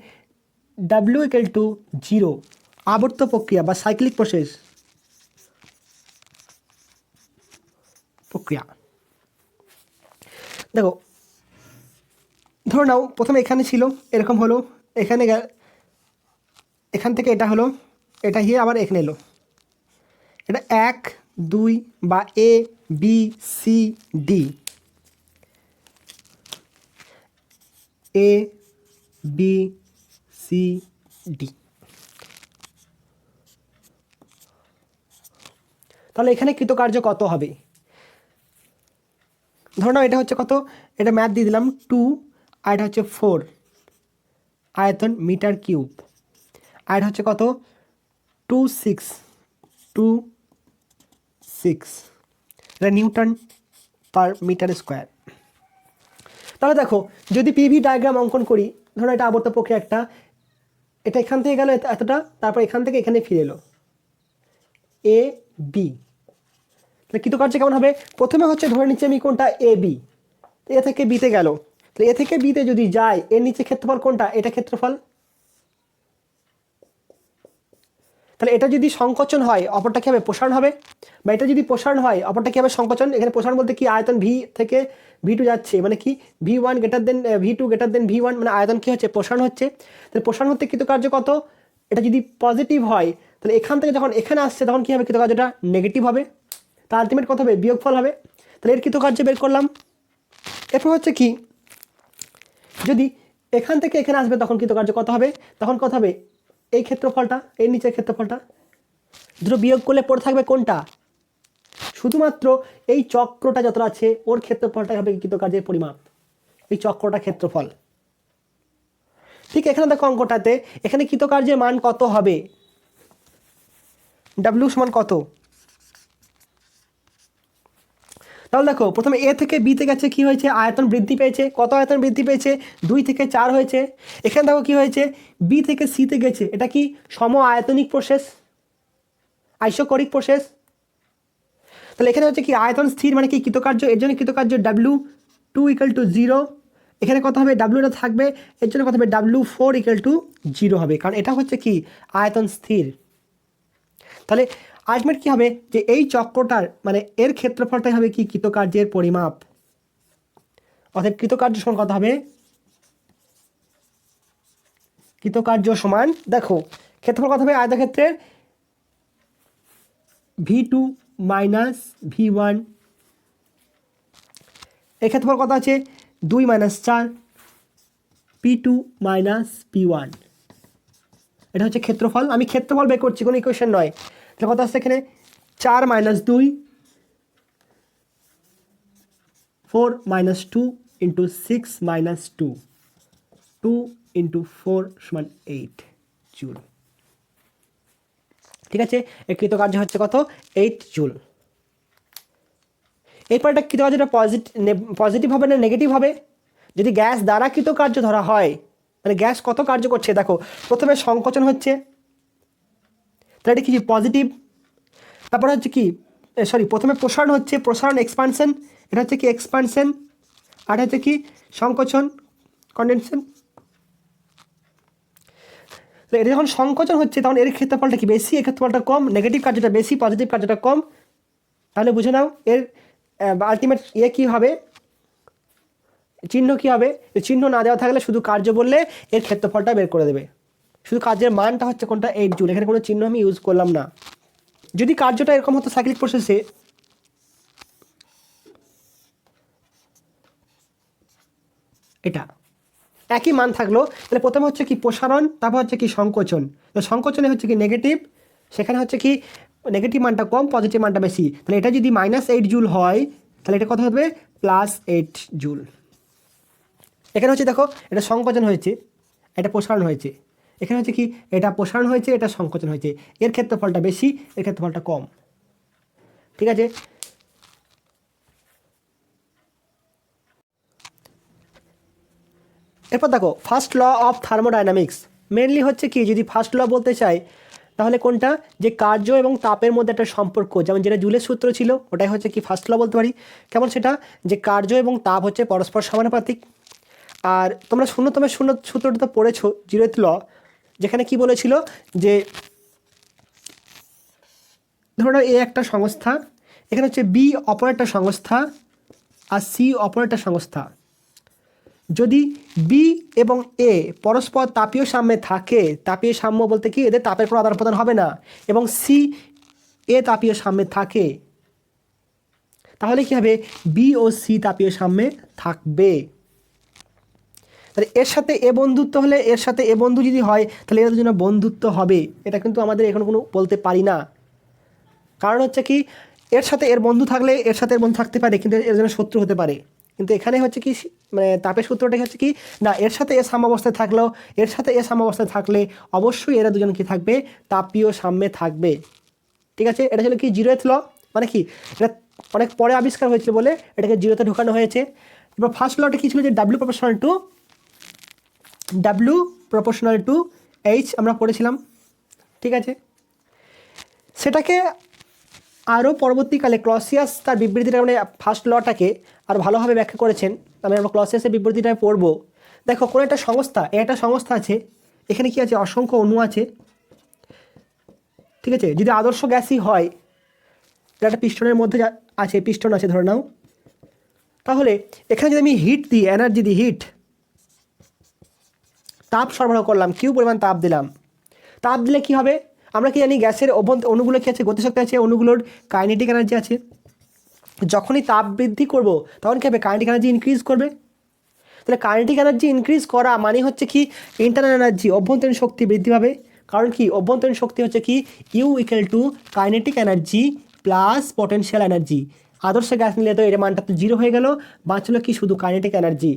W=0 আবর্ত প্রক্রিয়া বা সাইক্লিক প্রক্রিয়া। দেখো ধরে নাও প্রথমে এখানে ছিল এরকম হলো, এখান থেকে এটা হলো, এটা গিয়ে আবার এখানে এলো, এটা 1 2 বা A B C D, A B C D। তাহলে এখানে কৃতকার্য কত হবে? ধরো না এটা হচ্ছে কত, এটা ম্যাথ দিয়ে দিলাম 2 আর এটা হচ্ছে 4 আয়তন মিটার কিউব, আর এটা হচ্ছে কত 26 এটা নিউটন পার মিটার স্কোয়ার। তাহলে দেখো যদি পিভি ডায়াগ্রাম অঙ্কন করি, ধরো এটা আবর্ত প্রক্রিয়া একটা, এটা এখান থেকে গেল এতটা, তারপর এখান থেকে এখানে ফিরে এলো এ বি, তাহলে কৃতকার্য কেমন হবে? প্রথমে হচ্ছে ধরে নিচ্ছি আমি কোনটা এ বি, এ থেকে বিতে গেল, তাহলে এ থেকে বিতে যদি যায় এর নিচে ক্ষেত্রফল কোনটা? এটা ক্ষেত্রফল। তাহলে এটা যদি সংকোচন হয় অপরটা কী হবে? প্রসারণ হবে। বা এটা যদি প্রসারণ হয় অপরটা কী হবে? সংকোচন। এখানে প্রসারণ বলতে কি আয়তন ভি থেকে V2 যাচ্ছে, মানে কি V1 greater than V2 greater than V1, মানে আয়তন কী হচ্ছে? প্রসারণ হচ্ছে। তাহলে প্রসারণ হতে কৃতকার্য কত? এটা যদি পজিটিভ হয় তাহলে এখান থেকে যখন এখানে আসছে তখন কী হবে? কৃতকার্যটা নেগেটিভ হবে, তার আলটিমেট কত হবে? বিয়োগফল হবে। তাহলে এর কৃতকার্য বের করলাম। এরপর হচ্ছে কি যদি এখান থেকে এখানে আসবে তখন কৃতকার্য কত হবে? তখন কত হবে? এই ক্ষেত্রফলটা, এর নিচের ক্ষেত্রফলটা, দুটো বিয়োগ করলে পড়ে থাকবে কোনটা? শুধুমাত্র এই চক্রটা যতটা আছে ওর ক্ষেত্রফলটাই হবে কৃতকার্যের পরিমাপ, এই চক্রটা ক্ষেত্রফল। ঠিক এখানে দেখো অঙ্কটাতে এখানে কৃতকার্যের মান কত হবে? W সমান কত? তাহলে দেখো প্রথমে এ থেকে বিতে গেছে, কি হয়েছে? আয়তন বৃদ্ধি পেয়েছে। কত আয়তন বৃদ্ধি পেয়েছে? 2 থেকে 4 হয়েছে। এখানে দেখো কি হয়েছে? বি থেকে সিতে গেছে, এটা কি সম আয়তনিক প্রসেস, আইসোকরিক প্রসেস। তাহলে এখানে হচ্ছে কি আয়তন স্থির, মানে কি কৃতকার্য, এর জন্য কৃতকার্য W2=0। এখানে কত হবে? ডাব্লুটা থাকবে, এর জন্য কত হবে? W4=0 হবে, কারণ এটা হচ্ছে কি আয়তন স্থির। তাহলে আলটিমেট কী হবে? যে এই চক্রটার মানে এর ক্ষেত্রফলটাই হবে কি কৃতকার্যের পরিমাপ। অর্থাৎ কৃতকার্য সমান কত হবে? কৃতকার্য সমান দেখো ক্ষেত্রফল কত হবে আয়তক্ষেত্রের? V2 মাইনাস V1, এর ক্ষেত্রফল কত আছে? 2 - 4 P2 মাইনাস P1, এটা হচ্ছে ক্ষেত্রফল। আমি ক্ষেত্রফল বের করছি, কোনো ইকুয়েশন নয়। তাহলে কত আসছে এখানে? 4 - 2 4 - 2 × 6 - 2 2 × 4 = 8 জুল। ঠিক আছে, এর কৃতকার্য হচ্ছে কত? 8 জুল। এরপর এটা কৃতকার্যটা পজিটিভ হবে না নেগেটিভ হবে? যদি গ্যাস দ্বারা কৃতকার্য ধরা হয়, মানে গ্যাস কত কার্য করছে দেখো, প্রথমে সংকোচন হচ্ছে, তাহলে এটা কি পজিটিভ। তারপরে হচ্ছে কি প্রথমে প্রসারণ হচ্ছে, প্রসারণ এক্সপানশন, এটা হচ্ছে কি এক্সপানশন, আর হচ্ছে কি সংকোচন কন্ডেনশন। তো এটা যখন সংকোচন হচ্ছে তখন এর ক্ষেত্রফলটা কি বেশি, এর ক্ষেত্রফলটা কম, নেগেটিভ কার্যটা বেশি, পজিটিভ কার্যটা কম। তাহলে বুঝে নাও এর আলটিমেট কী হবে, চিহ্ন কী হবে? চিহ্ন না দেওয়া থাকলে শুধু কার্য বললে এর ক্ষেত্রফলটা বের করে দেবে। শুধু কার্যের মানটা হচ্ছে কোনটা? 8 জুল। এখানে কোনো চিহ্ন আমি ইউজ করলাম না। যদি কার্যটা এরকম হতো সাইক্লিক প্রসেসে, এটা একই মান থাকলো, তাহলে প্রথমে হচ্ছে কি প্রসারণ, তারপর হচ্ছে কি সংকোচন। তো সংকোচনে হচ্ছে কি নেগেটিভ, সেখানে হচ্ছে কি নেগেটিভ মানটা কম, পজিটিভ মানটা বেশি। তাহলে এটা যদি -8 জুল হয় তাহলে এটা কত হবে? +8 জুল। এখানে হচ্ছে দেখো এটা সংকোচন হয়েছে, এটা প্রসারণ হয়েছে। এখানে হচ্ছে কি এটা প্রসারণ হয়েছে, এটা সংকোচন হয়েছে। এর ক্ষেত্রফলটা বেশি, এর ক্ষেত্রফলটা কম। ঠিক আছে, এরপর দেখো first law of thermodynamics. Mainly হচ্ছে কি যদি ফার্স্ট ল বলতে চাই তাহলে কোনটা? যে কার্য এবং তাপের মধ্যে একটা সম্পর্ক, যেমন যেটা জুলের সূত্র ছিল ওটাই হচ্ছে কি ফার্স্ট ল বলতে পারি। কেমন সেটা? যে কার্য এবং তাপ হচ্ছে পরস্পর সমানুপাতিক। আর তোমরা শূন্যতমের সূত্রটা তো পড়েছো জিরোথ ল, যেখানে কি বলেছিল যে ধরো এ একটা সংস্থা, এখানে হচ্ছে বি অপর একটা সংস্থা আর সি অপর একটা সংস্থা। যদি বি এবং এ পরস্পর তাপীয় সাম্যে থাকে, তাপীয় সাম্য বলতে কি এদের তাপের কোনো আদান প্রদান হবে না, এবং সি এ তাপীয় সাম্যে থাকে, তাহলে কি হবে বি ও সি তাপীয় সাম্যে থাকবে। তাহলে এর সাথে এ বন্ধুত্ব হলে এর সাথে এ বন্ধু যদি হয় তাহলে এর জন্য বন্ধুত্ব হবে, এটা কিন্তু আমাদের এখন কোনো বলতে পারি না। কারণ হচ্ছে কি এর সাথে এর বন্ধু থাকলে এর সাথে এর বন্ধু থাকতে পারে, কিন্তু এর জন্য শত্রু হতে পারে। কিন্তু এখানে হচ্ছে কি মানে তাপের সূত্রটা হচ্ছে কি না, এর সাথে এ সাম্যাবস্থায় থাকলেও এর সাথে এ সাম্যাবস্থায় থাকলে অবশ্যই এরা দুজন কি থাকবে, তাপীয় সাম্যে থাকবে। ঠিক আছে, এটা ছিল কি জিরোথ ল, মানে কি এটা অনেক পরে আবিষ্কার হয়েছিল বলে এটাকে জিরোতে ঢোকানো হয়েছে। এবার ফার্স্ট লটা কী ছিল যে ডাব্লিউ প্রপোর্শনাল টু এইচ আমরা পড়েছিলাম। ঠিক আছে, সেটাকে আরও পরবর্তীকালে ক্লসিয়াস তার বিবৃতিটা মানে ফার্স্ট লটাকে আরও ভালোভাবে ব্যাখ্যা করেছেন। আমরা ক্লসিয়াসের বিবৃতিটা পড়ব। দেখো কোনো একটা সংস্থা, একটা সংস্থা আছে, এখানে কি আছে অসংখ্য অণু আছে। ঠিক আছে, যদি আদর্শ গ্যাসই হয়, এটা একটা পিস্টনের মধ্যে আছে, পিস্টন আছে ধরে নাও, তাহলে এখানে যদি আমি হিট দিই, এনার্জি দিই, হিট তাপ সরবরাহ করলাম, কিউ পরিমাণ তাপ দিলাম, তাপ দিলে কি হবে আমরা কি জানি গ্যাসের অণুগুলো কি আছে, গতিশক্তি আছে, অণুগুলোর কাইনেটিক এনার্জি আছে। যখনই তাপ বৃদ্ধি করব তখন কী হবে, কাইনেটিক এনার্জি ইনক্রিজ করবে। তাহলে কাইনেটিক এনার্জি ইনক্রিজ করা মানে হচ্ছে কি ইন্টারনাল এনার্জি, অভ্যন্তরীণ শক্তি বৃদ্ধি পাবে। কারণ কি অভ্যন্তরীণ শক্তি হচ্ছে কি U equal to kinetic energy plus potential energy. আদর্শ গ্যাস নিলে তো এর মানটা তো জিরো হয়ে গেল, বাঁচলো কি শুধু কাইনেটিক এনার্জি।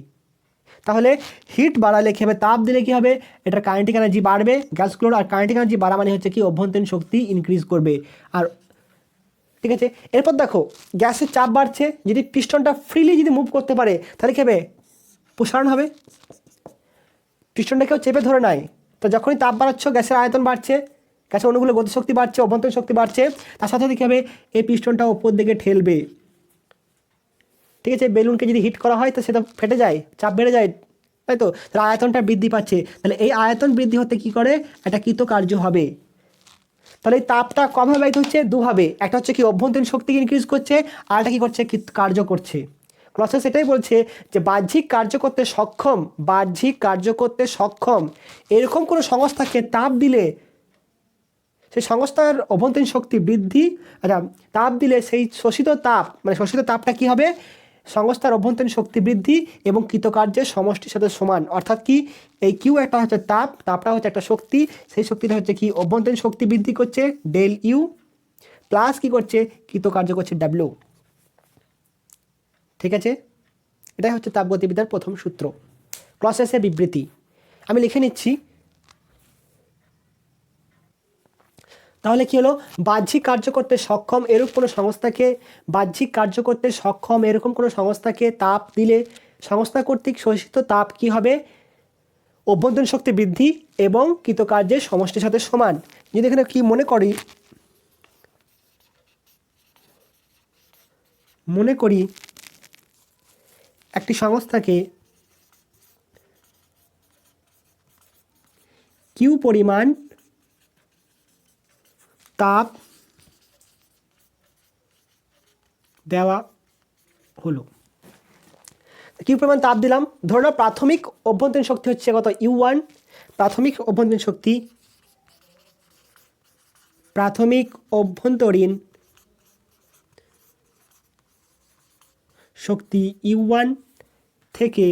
তাহলে হিট বাড়ালে কী হবে, তাপ দিলে কী হবে, এটার কাইনেটিক এনার্জি বাড়বে গ্যাসগুলোর, আর কাইনেটিক এনার্জি বাড়া মানে হচ্ছে কি অভ্যন্তরীণ শক্তি ইনক্রিজ করবে। আর ঠিক আছে, এরপর দেখো গ্যাসের চাপ বাড়ছে, যদি পিস্টনটা ফ্রিলি যদি মুভ করতে পারে তাহলে কী হবে, প্রসারণ হবে, পিস্টনটাকেও চেপে ধরে নেয়। তো যখনই তাপ বাড়াচ্ছ গ্যাসের আয়তন বাড়ছে, গ্যাসের অণুগুলো গতিশক্তি বাড়ছে, অভ্যন্তরীণ শক্তি বাড়ছে, তার সাথে সাথে কী হবে এই পিস্টনটা ওপর দিকে ঠেলবে। ঠিক আছে, বেলুনকে যদি হিট করা হয় তো সেটা ফেটে যায়, চাপ বেড়ে যায়, তাই তো, তাহলে আয়তনটা বৃদ্ধি পাচ্ছে। তাহলে এই আয়তন বৃদ্ধি হতে কি করে, একটা কৃতকার্য হবে। তাহলে এই তাপটা কমভাবে ব্যবহৃত হচ্ছে দুভাবে, একটা হচ্ছে কি অভ্যন্তরীণ শক্তিকে ইনক্রিজ করছে, আর একটা কী করছে কার্য করছে। ক্লসিয়াস এটাই বলছে যে বাহ্যিক কার্য করতে সক্ষম এরকম কোনো সংস্থাকে তাপ দিলে সেই সংস্থার অভ্যন্তরীণ শক্তি বৃদ্ধি, আচ্ছা তাপ দিলে সেই শোষিত তাপটা কী হবে, সংস্থার অভ্যন্তরীণ শক্তি বৃদ্ধি এবং কৃতকার্যের সমষ্টির সাথে সমান। অর্থাৎ কি এই কিউ একটা হচ্ছে তাপটা হচ্ছে একটা শক্তি, সেই শক্তিটা হচ্ছে কি অভ্যন্তরীণ শক্তি বৃদ্ধি করছে ডেল ইউ, প্লাস কি করছে কৃতকার্য করছে ডাব্লিউ। ঠিক আছে, এটাই হচ্ছে তাপগতিবিদ্যার প্রথম সূত্র, ক্লসিয়াসের বিবৃতি। আমি লিখে নিচ্ছি। তাহলে কি হলো, বাহ্যিক কার্য করতে সক্ষম এরকম কোনো সংস্থাকে তাপ দিলে সংস্থা কর্তৃক শোষিত তাপ কি হবে, অভ্যন্তরীণ শক্তি বৃদ্ধি এবং কৃতকার্যের সমষ্টির সাথে সমান। যদি এখানে কি মনে করি একটি সংস্থাকে কিউ পরিমাণ তাপ দেওয়া হলো, কিউ পরিমাণ তাপ দিলাম, ধরে নাও প্রাথমিক অভ্যন্তরীণ শক্তি হচ্ছে কত U1, প্রাথমিক অভ্যন্তরীণ শক্তি U1 থেকে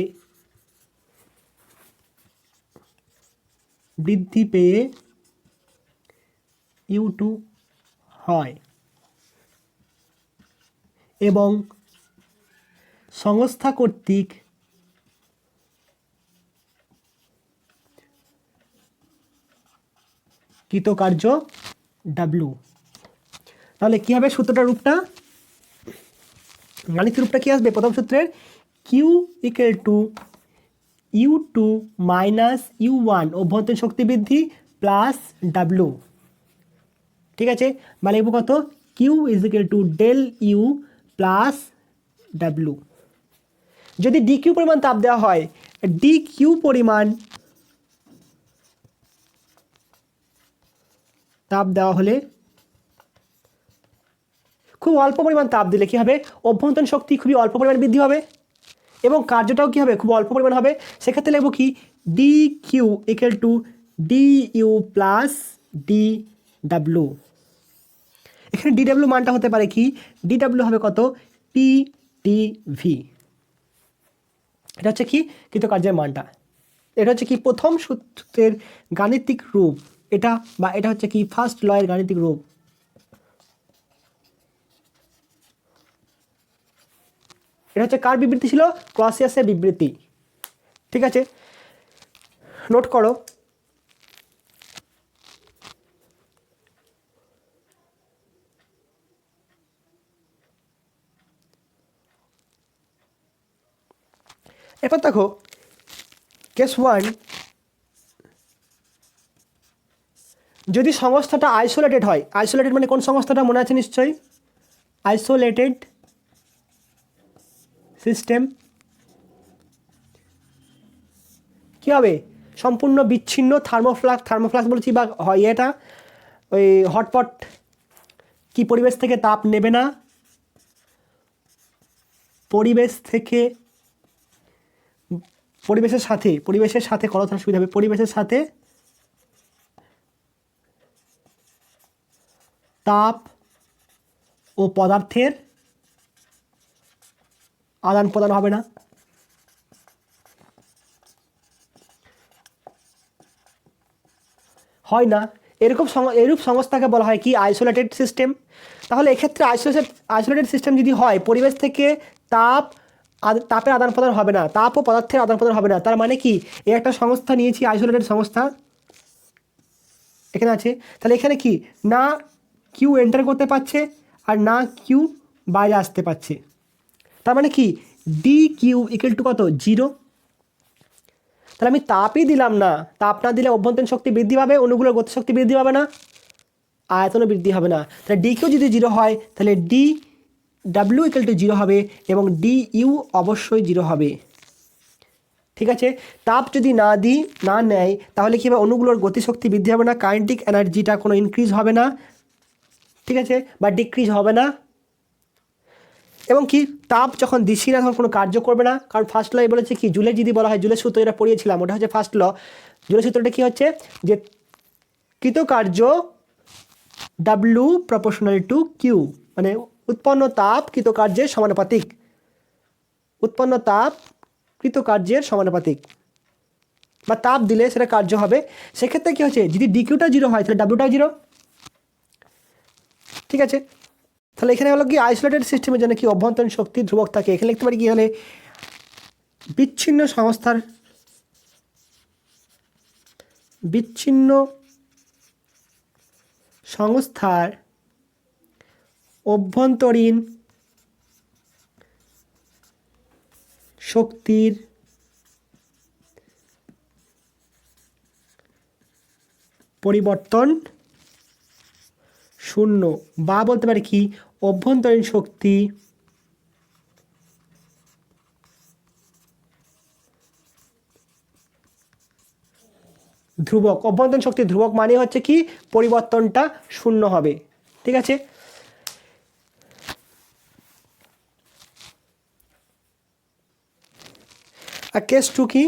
বৃদ্ধি পেয়ে U2 হয় এবং সংস্থা কর্তৃক কৃতকার্য ডাব্লু। তাহলে কী হবে সূত্রটার রূপটা, গাণিতিক রূপটা কী আসবে, প্রথম সূত্রের Q equal two U2 minus U1 অভ্যন্তরীণ শক্তি বৃদ্ধি প্লাস ডাব্লু। ঠিক আছে, মানে লিখব কত, Q is equal to del U plus W. যদি ডিকিউ পরিমাণ তাপ দেওয়া হয় ডি কিউ পরিমাণ তাপ দেওয়া হলে, খুব অল্প পরিমাণ তাপ দিলে কী হবে, অভ্যন্তরীণ শক্তি খুবই অল্প পরিমাণ বৃদ্ধি হবে এবং কার্যটাও কী হবে, খুব অল্প পরিমাণ হবে। সেক্ষেত্রে লিখব কি, d Q equal to d U plus d W. এখানে ডি ডাব্লু মানটা হতে পারে কি, ডি ডাব্লু হবে কত, পি ডি ভি। এটা হচ্ছে কি কৃতকার্যের মানটা। এটা হচ্ছে কি প্রথম সূত্রের গাণিতিক রূপ এটা, বা এটা হচ্ছে কি ফার্স্ট লয়ের গাণিতিক রূপ। এটা হচ্ছে কার বিবৃতি ছিল, ক্লসিয়াসের বিবৃতি। ঠিক আছে, নোট করো। এরপর দেখো কেস 1, যদি সংস্থাটা আইসোলেটেড হয়, আইসোলেটেড মানে কোন সংস্থাটা মনে আছে নিশ্চয়ই, আইসোলেটেড সিস্টেম কী হবে, সম্পূর্ণ বিচ্ছিন্ন থার্মোফ্লাক্স বলেছি, বা হয় এটা ওই হটপট কি পরিবেশ থেকে তাপ নেবে না, পরিবেশের সাথে কথাটা সুবিধা হবে, পরিবেশের সাথে তাপ ও পদার্থের আদান প্রদান হবে না। হয় না, এরূপ সংস্থাকে বলা হয় কি, আইসোলেটেড সিস্টেম। তাহলে এক্ষেত্রে আইসোলেটেড সিস্টেম যদি হয়, পরিবেশ থেকে তাপের আদান প্রদান হবে না, তাপ ও পদার্থের আদান প্রদান হবে না, তার মানে কি, এই একটা সংস্থা নিয়েছি আইসোলেটেড সংস্থা এখানে আছে, তাহলে এখানে কি না কিউ এন্টার করতে পারছে আর না কিউ বাইরে আসতে পারছে, তার মানে কি ডি কিউ ইকুয়াল টু কত, 0। তাহলে আমি তাপই দিলাম না, তাপ না দিলে অভ্যন্তরীণ শক্তি বৃদ্ধি পাবে, অণুগুলোর গতিশক্তি বৃদ্ধি পাবে না, আয়তনও বৃদ্ধি হবে না। তাহলে ডি কিউ যদি 0 হয় তাহলে ডি ডাব্লিউ ইকুয়াল টু 0 হবে এবং ডি ইউ অবশ্যই 0 হবে। ঠিক আছে, তাপ যদি না নেয় তাহলে কী হবে, অণুগুলোর গতিশক্তি বৃদ্ধি হবে না, কাইনেটিক এনার্জিটা কোনো ইনক্রিজ হবে না, ঠিক আছে, বা ডিক্রিজ হবে না। এবং কি তাপ যখন দিচ্ছি না তখন কোনো কার্য করবে না, কারণ ফার্স্ট ল বলেছে কি, জুলের যদি বলা হয়, জুলের সূত্র যেটা পড়িয়েছিলাম ওটা হচ্ছে ফার্স্ট ল। জুলের সূত্রটা কী হচ্ছে, যে কৃতকার্য ডাব্লু প্রপোর্শনাল টু কিউ, মানে উৎপন্ন তাপ কৃতকার্যের সমানুপাতিক, উৎপন্ন তাপ কৃতকার্যের সমানুপাতিক, বা তাপ দিলে সেটা কার্য হবে। সেক্ষেত্রে কী হচ্ছে, যদি ডিকিউটা 0 হয় তাহলে ডাব্লুটাও 0। ঠিক আছে, তাহলে এখানে হলো কি আইসোলেটেড সিস্টেমের জন্য কি অভ্যন্তরীণ শক্তি ধ্রুবক থাকে। এখানে লিখতে পারি কি, হলে বিচ্ছিন্ন সংস্থার অভ্যন্তরীণ শক্তির পরিবর্তন শূন্য, বা বলতে পারি কি অভ্যন্তরীণ শক্তি ধ্রুবক। অভ্যন্তরীণ শক্তি ধ্রুবক মানে হচ্ছে কি পরিবর্তনটা শূন্য হবে। ঠিক আছে, আর কেস 2 কি,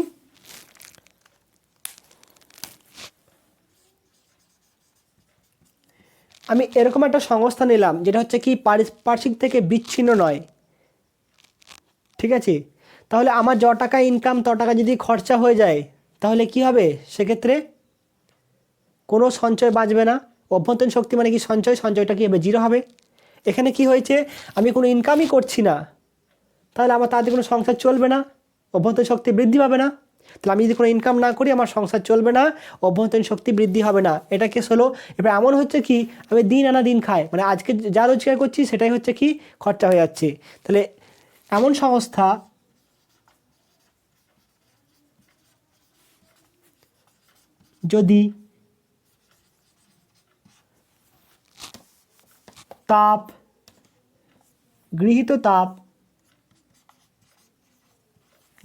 আমি এরকম একটা সংস্থা নিলাম যেটা হচ্ছে কি পারিপার্শ্বিক থেকে বিচ্ছিন্ন নয়। ঠিক আছে, তাহলে আমার য টাকা ইনকাম ত টাকা যদি খরচা হয়ে যায় তাহলে কি হবে, সেক্ষেত্রে কোনো সঞ্চয় বাঁচবে না। অভ্যন্তরীণ শক্তি মানে কি সঞ্চয়টা কী হবে, 0 হবে। এখানে কি হয়েছে, আমি কোনো ইনকামই করছি না, তাহলে আমার তাতে কোনো সংসার চলবে না, অভ্যন্তরীণ শক্তি বৃদ্ধি পাবে না। তাহলে আমি যদি কোনো ইনকাম না করি আমার সংসার চলবে না, অভ্যন্তরীণ শক্তি বৃদ্ধি হবে না। এটা কেস হলো। এবার এমন হচ্ছে কি, আমি দিন আনা দিন খাই, মানে আজকে যা রোজগার করছি সেটাই হচ্ছে কি খরচা হয়ে যাচ্ছে। তাহলে এমন সংস্থা যদি গৃহীত তাপ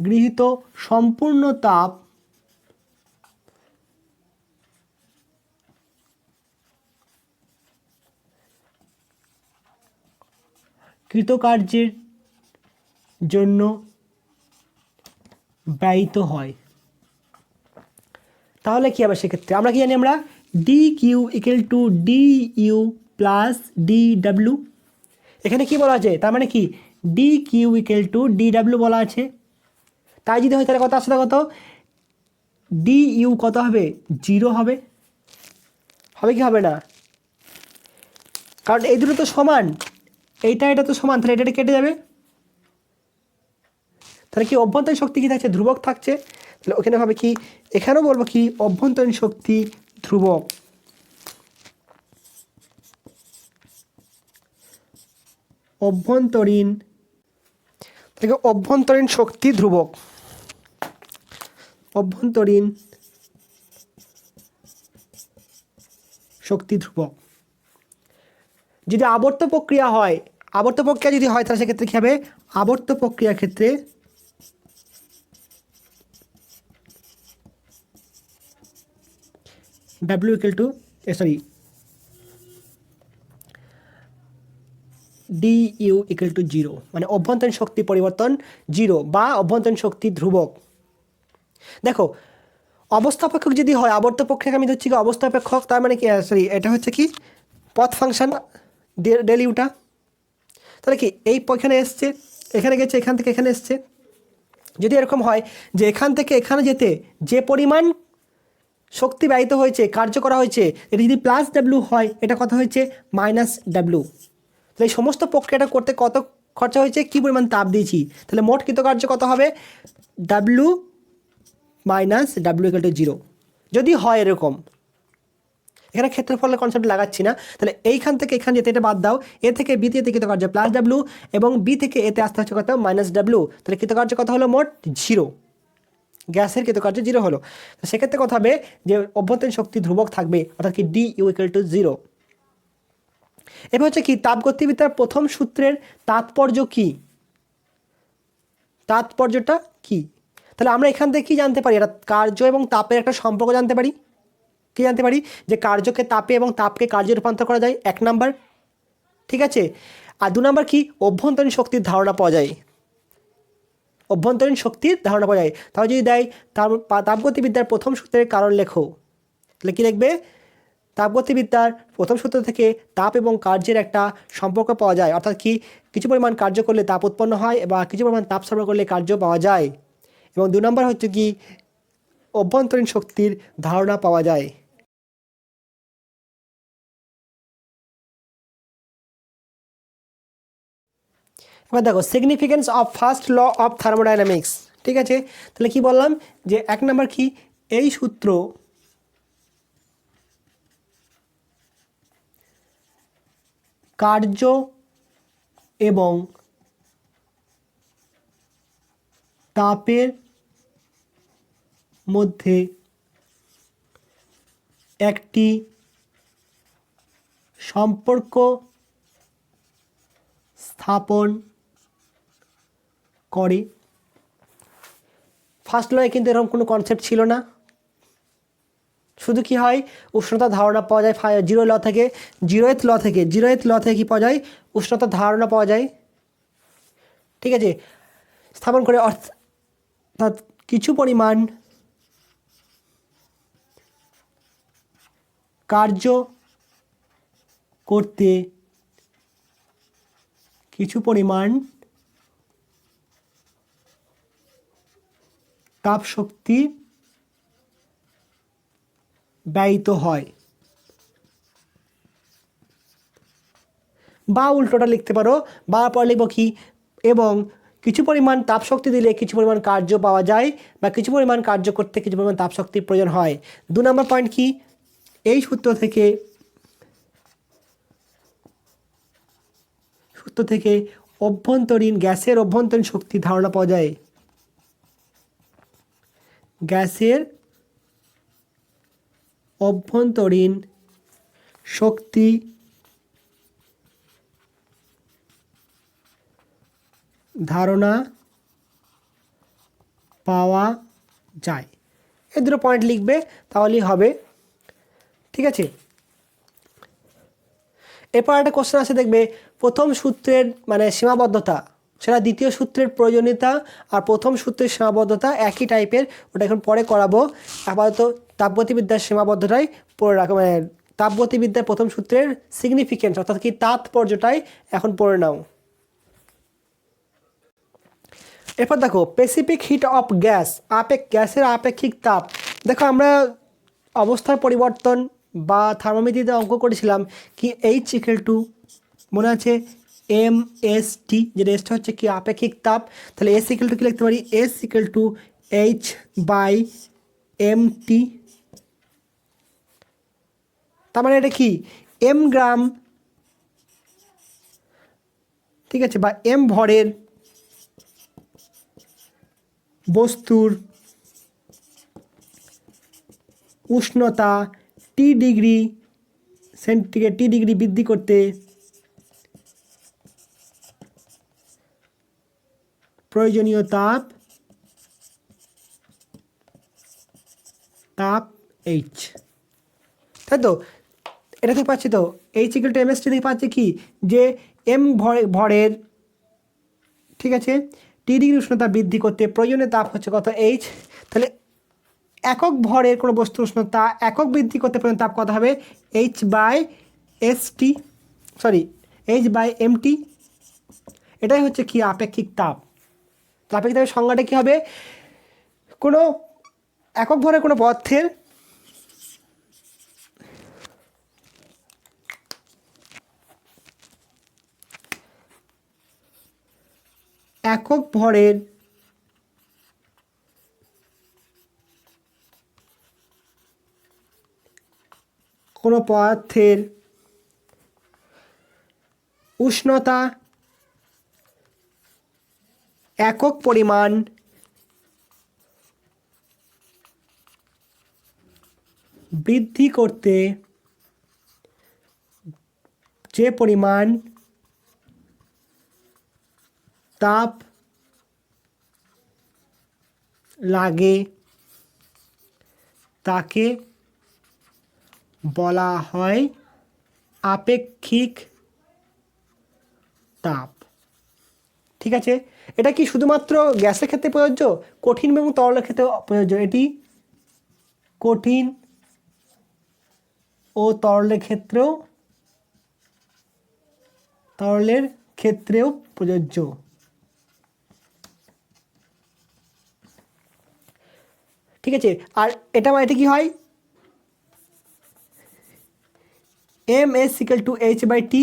গৃহীত সম্পূর্ণ তাপ কৃতকার্যের জন্য ব্যয়িত হয়। তাহলে কি হবে সেক্ষেত্রে আমরা কি জানি, আমরা d Q equal to d U plus d W. এখানে কি বলা আছে, তার মানে কি d Q equal to d W বলা আছে। তাই যদি হয় তাহলে কত আসলে কত, ডি ইউ কত হবে, 0 হবে। হবে কি হবে না, কারণ এই দুটো তো সমান, এটা তো সমান, তাহলে এটা কেটে যাবে। তাহলে কি অভ্যন্তরীণ শক্তি কি থাকছে, ধ্রুবক থাকছে। তাহলে ওখানে হবে কি, এখানেও বলবো কি অভ্যন্তরীণ শক্তি ধ্রুবক। অভ্যন্তরীণ শক্তি ধ্রুবক, অভ্যন্তরীণ শক্তি ধ্রুবক। যদি আবর্ত প্রক্রিয়া হয়, আবর্ত প্রক্রিয়া যদি হয় তাহলে সেক্ষেত্রে কী হবে, আবর্ত প্রক্রিয়ার ক্ষেত্রে W equal to d U equal to 0, মানে অভ্যন্তরীণ শক্তি পরিবর্তন 0 বা অভ্যন্তরীণ শক্তি ধ্রুবক। দেখো অবস্থাপেক্ষক যদি হয়, আবর্ত প্রক্রিয়াকে আমি ধরছি কি অবস্থাপেক্ষক, তার মানে কি এটা হচ্ছে কি পথ ফাংশন ডেল ইউটা। তাহলে কি এই এখানে এসছে, এখানে গেছে, এখান থেকে এখানে এসছে। যদি এরকম হয় যে এখান থেকে এখানে যেতে যে পরিমাণ শক্তি ব্যয়িত হয়েছে, কার্য করা হয়েছে, এটা যদি প্লাস ডাব্লিউ হয়, এটা কত হয়েছে মাইনাস ডাব্লিউ। তাহলে এই সমস্ত প্রক্রিয়াটা করতে কত খরচা হয়েছে, কী পরিমাণ তাপ দিয়েছি, তাহলে মোট কৃতকার্য কত হবে, W minus W equal to 0 যদি হয় এরকম। এখানে ক্ষেত্রফলের কনসেপ্ট লাগাচ্ছি না। তাহলে এইখান থেকে এখানে যেতে এটা বাদ দাও, এ থেকে বিতে যেতে কৃতকার্য প্লাস ডাব্লিউ এবং বি থেকে এতে আসতে হচ্ছে কত মাইনাস ডাব্লিউ। তাহলে কৃতকার্য কত হলো মোট 0, গ্যাসের কৃতকার্য 0 হলো। তো সেক্ষেত্রে কথা হবে যে অভ্যন্তরীণ শক্তি ধ্রুবক থাকবে, অর্থাৎ কি ডি ইউ ইকুয়াল টু 0। এবার হচ্ছে কি তাপগতিবিদ্যার প্রথম সূত্রের তাৎপর্য কি, তাৎপর্যটা কি। তাহলে আমরা এখান থেকে কি জানতে পারি, এটা কার্য এবং তাপের একটা সম্পর্ক জানতে পারি। কি জানতে পারি, যে কার্যকে তাপে এবং তাপকে কার্যে রূপান্তর করা যায়, 1 নাম্বার। ঠিক আছে, আর 2 নাম্বার কি অভ্যন্তরীণ শক্তির ধারণা পাওয়া যায়, অভ্যন্তরীণ শক্তির ধারণা পাওয়া যায়। তাহলে যদি দেয় তাপগতিবিদ্যার প্রথম সূত্রের কারণ লেখো, তাহলে কী লিখবে, তাপগতিবিদ্যার প্রথম সূত্র থেকে তাপ এবং কার্যের একটা সম্পর্ক পাওয়া যায়, অর্থাৎ কি কিছু পরিমাণ কার্য করলে তাপ উৎপন্ন হয় বা কিছু পরিমাণ তাপ সরবরাহ করলে কার্য পাওয়া যায়। এবং 2 নম্বর হচ্ছে কি অভ্যন্তরীণ শক্তির ধারণা পাওয়া যায়। এবার দেখো significance of first law of thermodynamics. ঠিক আছে, তাহলে কি বললাম যে 1 নম্বর কি এই সূত্র কার্য এবং তাপের মধ্যে একটি সম্পর্ক স্থাপন করে। ফার্স্ট লয়ে কিন্তু এরকম কোনো কনসেপ্ট ছিল না, শুধু কি হয় উষ্ণতার ধারণা পাওয়া যায় 0 ল থেকে, 0th ল থেকে, 0th ল থেকে কি পাওয়া যায়, উষ্ণতার ধারণা পাওয়া যায়। ঠিক আছে, স্থাপন করে অর্থাৎ কিছু পরিমাণ কার্য করতে কিছু পরিমাণ তাপ শক্তি ব্যয়িত হয়, বা উল্টোটা লিখতে পারো, বা পরে লিখব কি এবং কিছু পরিমাণ তাপ শক্তি দিলে কিছু পরিমাণ কার্য পাওয়া যায়, বা কিছু পরিমাণ কার্য করতে কিছু পরিমাণ তাপ শক্তির প্রয়োজন হয়। 2 নম্বর পয়েন্ট কি এই সূত্র থেকে অভ্যন্তরীণ গ্যাসের অভ্যন্তরীণ শক্তির ধারণা পাওয়া যায়, গ্যাসের অভ্যন্তরীণ শক্তি ধারণা পাওয়া যায়। এই দুটো পয়েন্ট লিখবে তাহলেই হবে। ঠিক আছে, এরপর একটা কোশ্চেন আছে দেখবে, প্রথম সূত্রের মানে সীমাবদ্ধতা, সেটা দ্বিতীয় সূত্রের প্রয়োজনীয়তা আর প্রথম সূত্রের সীমাবদ্ধতা একই টাইপের, ওটা এখন পরে করাবো। আপাতত তাপগতিবিদ্যার সীমাবদ্ধতাই পড়ে রাখো, মানে তাপগতিবিদ্যার প্রথম সূত্রের সিগনিফিকেন্স অর্থাৎ কি তাৎপর্যটাই এখন পড়ে নাও। এরপর দেখো স্পেসিফিক হিট অফ গ্যাস, গ্যাসের আপেক্ষিক তাপ। দেখো আমরা অবস্থার পরিবর্তন বা থার্মোমিটারে অঙ্ক করেছিলাম কি H=, মনে আছে mst, যেটা এসটা হচ্ছে কি আপেক্ষিক তাপ। তাহলে S= কি লিখতে পারি, S=H/mt। তার মানে এটা কি m গ্রাম, ঠিক আছে, বা m ভরের বস্তুর উষ্ণতা T degree centigrade, T degree বৃদ্ধি করতে প্রয়োজনীয় তাপ H। তাই তো, এটা থেকে পাচ্ছি তো H=mst থেকে পাচ্ছি কি যে m ভরের, ঠিক আছে, T ডিগ্রি উষ্ণতা বৃদ্ধি করতে প্রয়োজনীয় তাপ হচ্ছে কত, H। তাহলে একক ভরের কোনো বস্তুর উষ্ণতা একক বৃদ্ধি করতে প্রয়োজনীয় তাপ কত হবে, H/mt। এটাই হচ্ছে কি আপেক্ষিক তাপ। আপেক্ষিক তাপের সংজ্ঞাটা কী হবে, কোনো একক ভরের কোনো পদার্থের একক ভরের কোনো পদার্থের উষ্ণতা একক পরিমাণ বৃদ্ধি করতে যে পরিমাণ তাপ লাগে তাকে বলা হয় আপেক্ষিক তাপ। ঠিক আছে, এটা কি শুধুমাত্র গ্যাসের ক্ষেত্রে প্রযোজ্য, কঠিন এবং তরলের ক্ষেত্রে প্রযোজ্য। এটি কঠিন ও তরলের ক্ষেত্রেও প্রযোজ্য। ঠিক আছে, আর এটা কি হয়, m=h/t,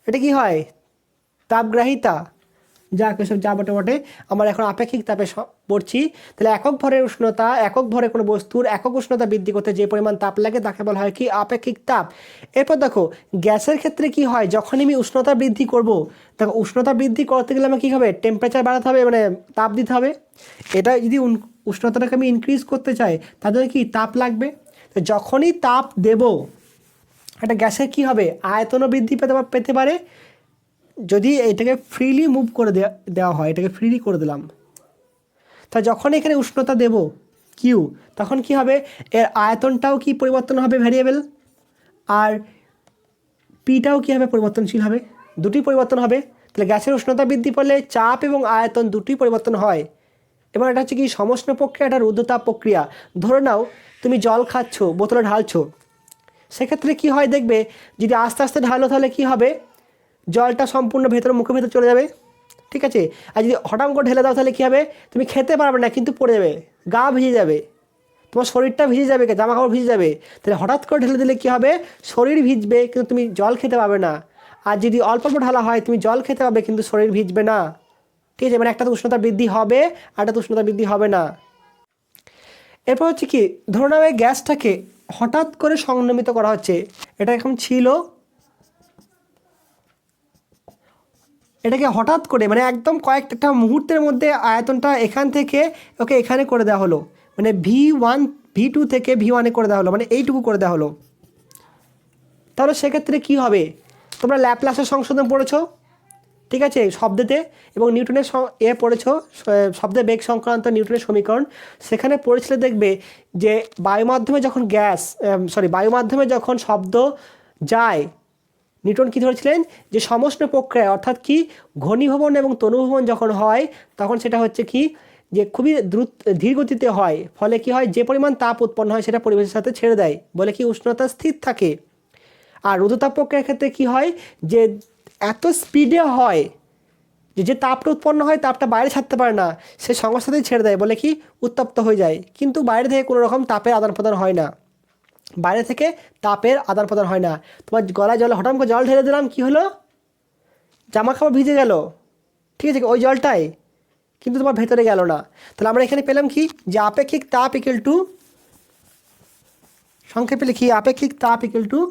এটা কি হয় তাপগ্রাহিতা, যা সব যা বটে আমরা এখন আপেক্ষিক তাপে পড়ছি। তাহলে একক ভরের উষ্ণতা, একক ভরে কোনো বস্তুর একক উষ্ণতা বৃদ্ধি করতে যে পরিমাণ তাপ লাগে তাকে বলা হয় কি আপেক্ষিক তাপ। এরপর দেখো গ্যাসের ক্ষেত্রে কি হয়, যখন আমি উষ্ণতা বৃদ্ধি করব, দেখো উষ্ণতা বৃদ্ধি করতে গেলে আমার কী হবে, টেম্পারেচার বাড়াতে হবে, মানে তাপ দিতে হবে। এটা যদি উষ্ণতাটাকে আমি ইনক্রিজ করতে চাই তার জন্য কি তাপ লাগবে। তো যখনই তাপ দেব একটা গ্যাসের কি হবে, আয়তনও বৃদ্ধি পেতে পারে, যদি এটাকে ফ্রিলি মুভ করে দেওয়া হয়, এটাকে ফ্রিলি করে দিলাম। তা যখন এখানে উষ্ণতা দেব কিউ, তখন কি হবে, এর আয়তনটাও কি পরিবর্তন হবে, ভ্যারিয়েবল, আর পিটাও কী হবে, পরিবর্তনশীল হবে, দুটি পরিবর্তন হবে। তাহলে গ্যাসের উষ্ণতা বৃদ্ধি পেলে চাপ এবং আয়তন দুটি পরিবর্তন হয়। এবং এটা হচ্ছে কি সমষ্ণ প্রক্রিয়া, এটা রুদ্ধতাপ প্রক্রিয়া। ধরে নাও তুমি জল খাচ্ছ, বোতলে ঢালছো, সেক্ষেত্রে কি হয় দেখবে, যদি আস্তে আস্তে ঢালো তাহলে কি হবে, জলটা সম্পূর্ণ মুখের ভেতর চলে যাবে। ঠিক আছে, আর যদি হঠাৎ করে ঢেলে দাও তাহলে কী হবে, তুমি খেতে পারবে না, কিন্তু পড়ে যাবে, গা ভিজে যাবে, তোমার শরীরটা ভিজে যাবে, জামা কাপড় ভিজে যাবে। তাহলে হঠাৎ করে ঢেলে দিলে কী হবে, শরীর ভিজবে কিন্তু তুমি জল খেতে পারবে না। আর যদি অল্প অল্প ঢালা হয় তুমি জল খেতে পারবে কিন্তু শরীর ভিজবে না। ঠিক আছে, মানে একটা তো উষ্ণতা বৃদ্ধি হবে আর একটা তো উষ্ণতা বৃদ্ধি হবে না। এরপর হচ্ছে কি, ধরুন এই গ্যাসটাকে হঠাৎ করে সংনমিত করা হচ্ছে, এটা এখন ছিল, এটাকে হঠাৎ করে মানে একদম কয়েকটা মুহূর্তের মধ্যে আয়তনটা এখান থেকে ওকে এখানে করে দেওয়া হলো, মানে V2 থেকে V1-এ করে দেওয়া হলো, মানে এইটুকু করে দেওয়া হলো। তাহলে সেক্ষেত্রে কি হবে, তোমরা ল্যাপ্লাসের সংশোধন পড়েছো, ঠিক আছে, শব্দেতে। এবং নিউটনের পড়েছো শব্দের বেগ সংক্রান্ত নিউটনের সমীকরণ, সেখানে পড়েছিলে দেখবে যে বায়ু মাধ্যমে যখন বায়ু মাধ্যমে যখন শব্দ যায়, নিউটন কী ধরেছিলেন যে সমষ্ণ প্রক্রিয়া অর্থাৎ কি ঘনীভবন এবং তনুভবন যখন হয় তখন সেটা হচ্ছে কি যে খুবই ধীর গতিতে হয়, ফলে কি হয় যে পরিমাণ তাপ উৎপন্ন হয় সেটা পরিবেশের সাথে ছেড়ে দেয়, বলে কি উষ্ণতা স্থির থাকে। আর রুদ্ধতাপ প্রক্রিয়ার ক্ষেত্রে কি হয় যে এত স্পিডে হয় যে তাপটা উৎপন্ন হয় তাপটা বাইরে ছাড়তে পারে না, সে সঙ্গে সাথেই ছেড়ে দেয়, বলে কি উত্তপ্ত হয়ে যায়। কিন্তু বাইরে থেকে কোনো রকম তাপের আদান প্রদান হয় না, বাইরে থেকে তাপের আদান প্রদান হয় না। তোমার গলায় জল হঠাৎ করে জল ঢেলে দিলাম, কি হলো, জামা কাপড় ভিজে গেল, ঠিক আছে ওই জলটাই, কিন্তু তোমার ভেতরে গেল না। তাহলে আমরা এখানে পেলাম কি যে আপেক্ষিক তাপ ইকুয়াল টু, সংক্ষেপে লিখি আপেক্ষিক তাপ ইকুয়াল টু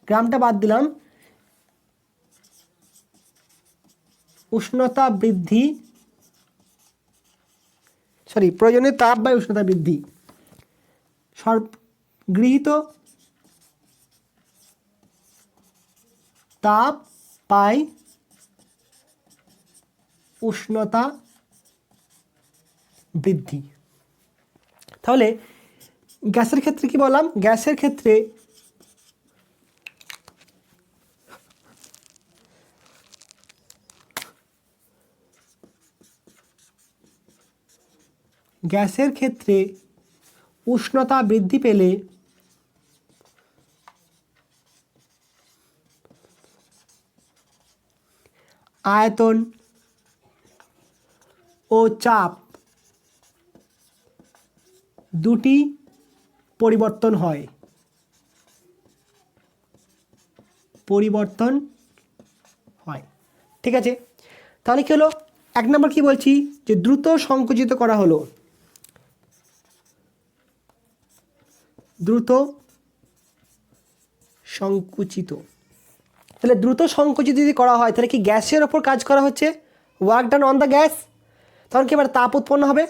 গ্রামটা বাদ দিলাম, উষ্ণতা বৃদ্ধি প্রয়োজনীয় তাপ বা উষ্ণতা বৃদ্ধি গৃহীত তাপ পাই উষ্ণতা বৃদ্ধি। তাহলে গ্যাসের ক্ষেত্রে কি বললাম, গ্যাসের ক্ষেত্রে উষ্ণতা বৃদ্ধি পেলে আয়তন ও চাপ দুটি পরিবর্তন হয়। ঠিক আছে, তাহলে কি হলো, এক নম্বর কি বলছি যে দ্রুত সংকুচিত করা হলো, দ্রুত সংকুচিত। তাহলে দ্রুত সংকুচিত যদি করা হয় তাহলে কি গ্যাসের ওপর কাজ করা হচ্ছে, work done on the gas, তখন কি এবার তাপ উৎপন্ন হবে,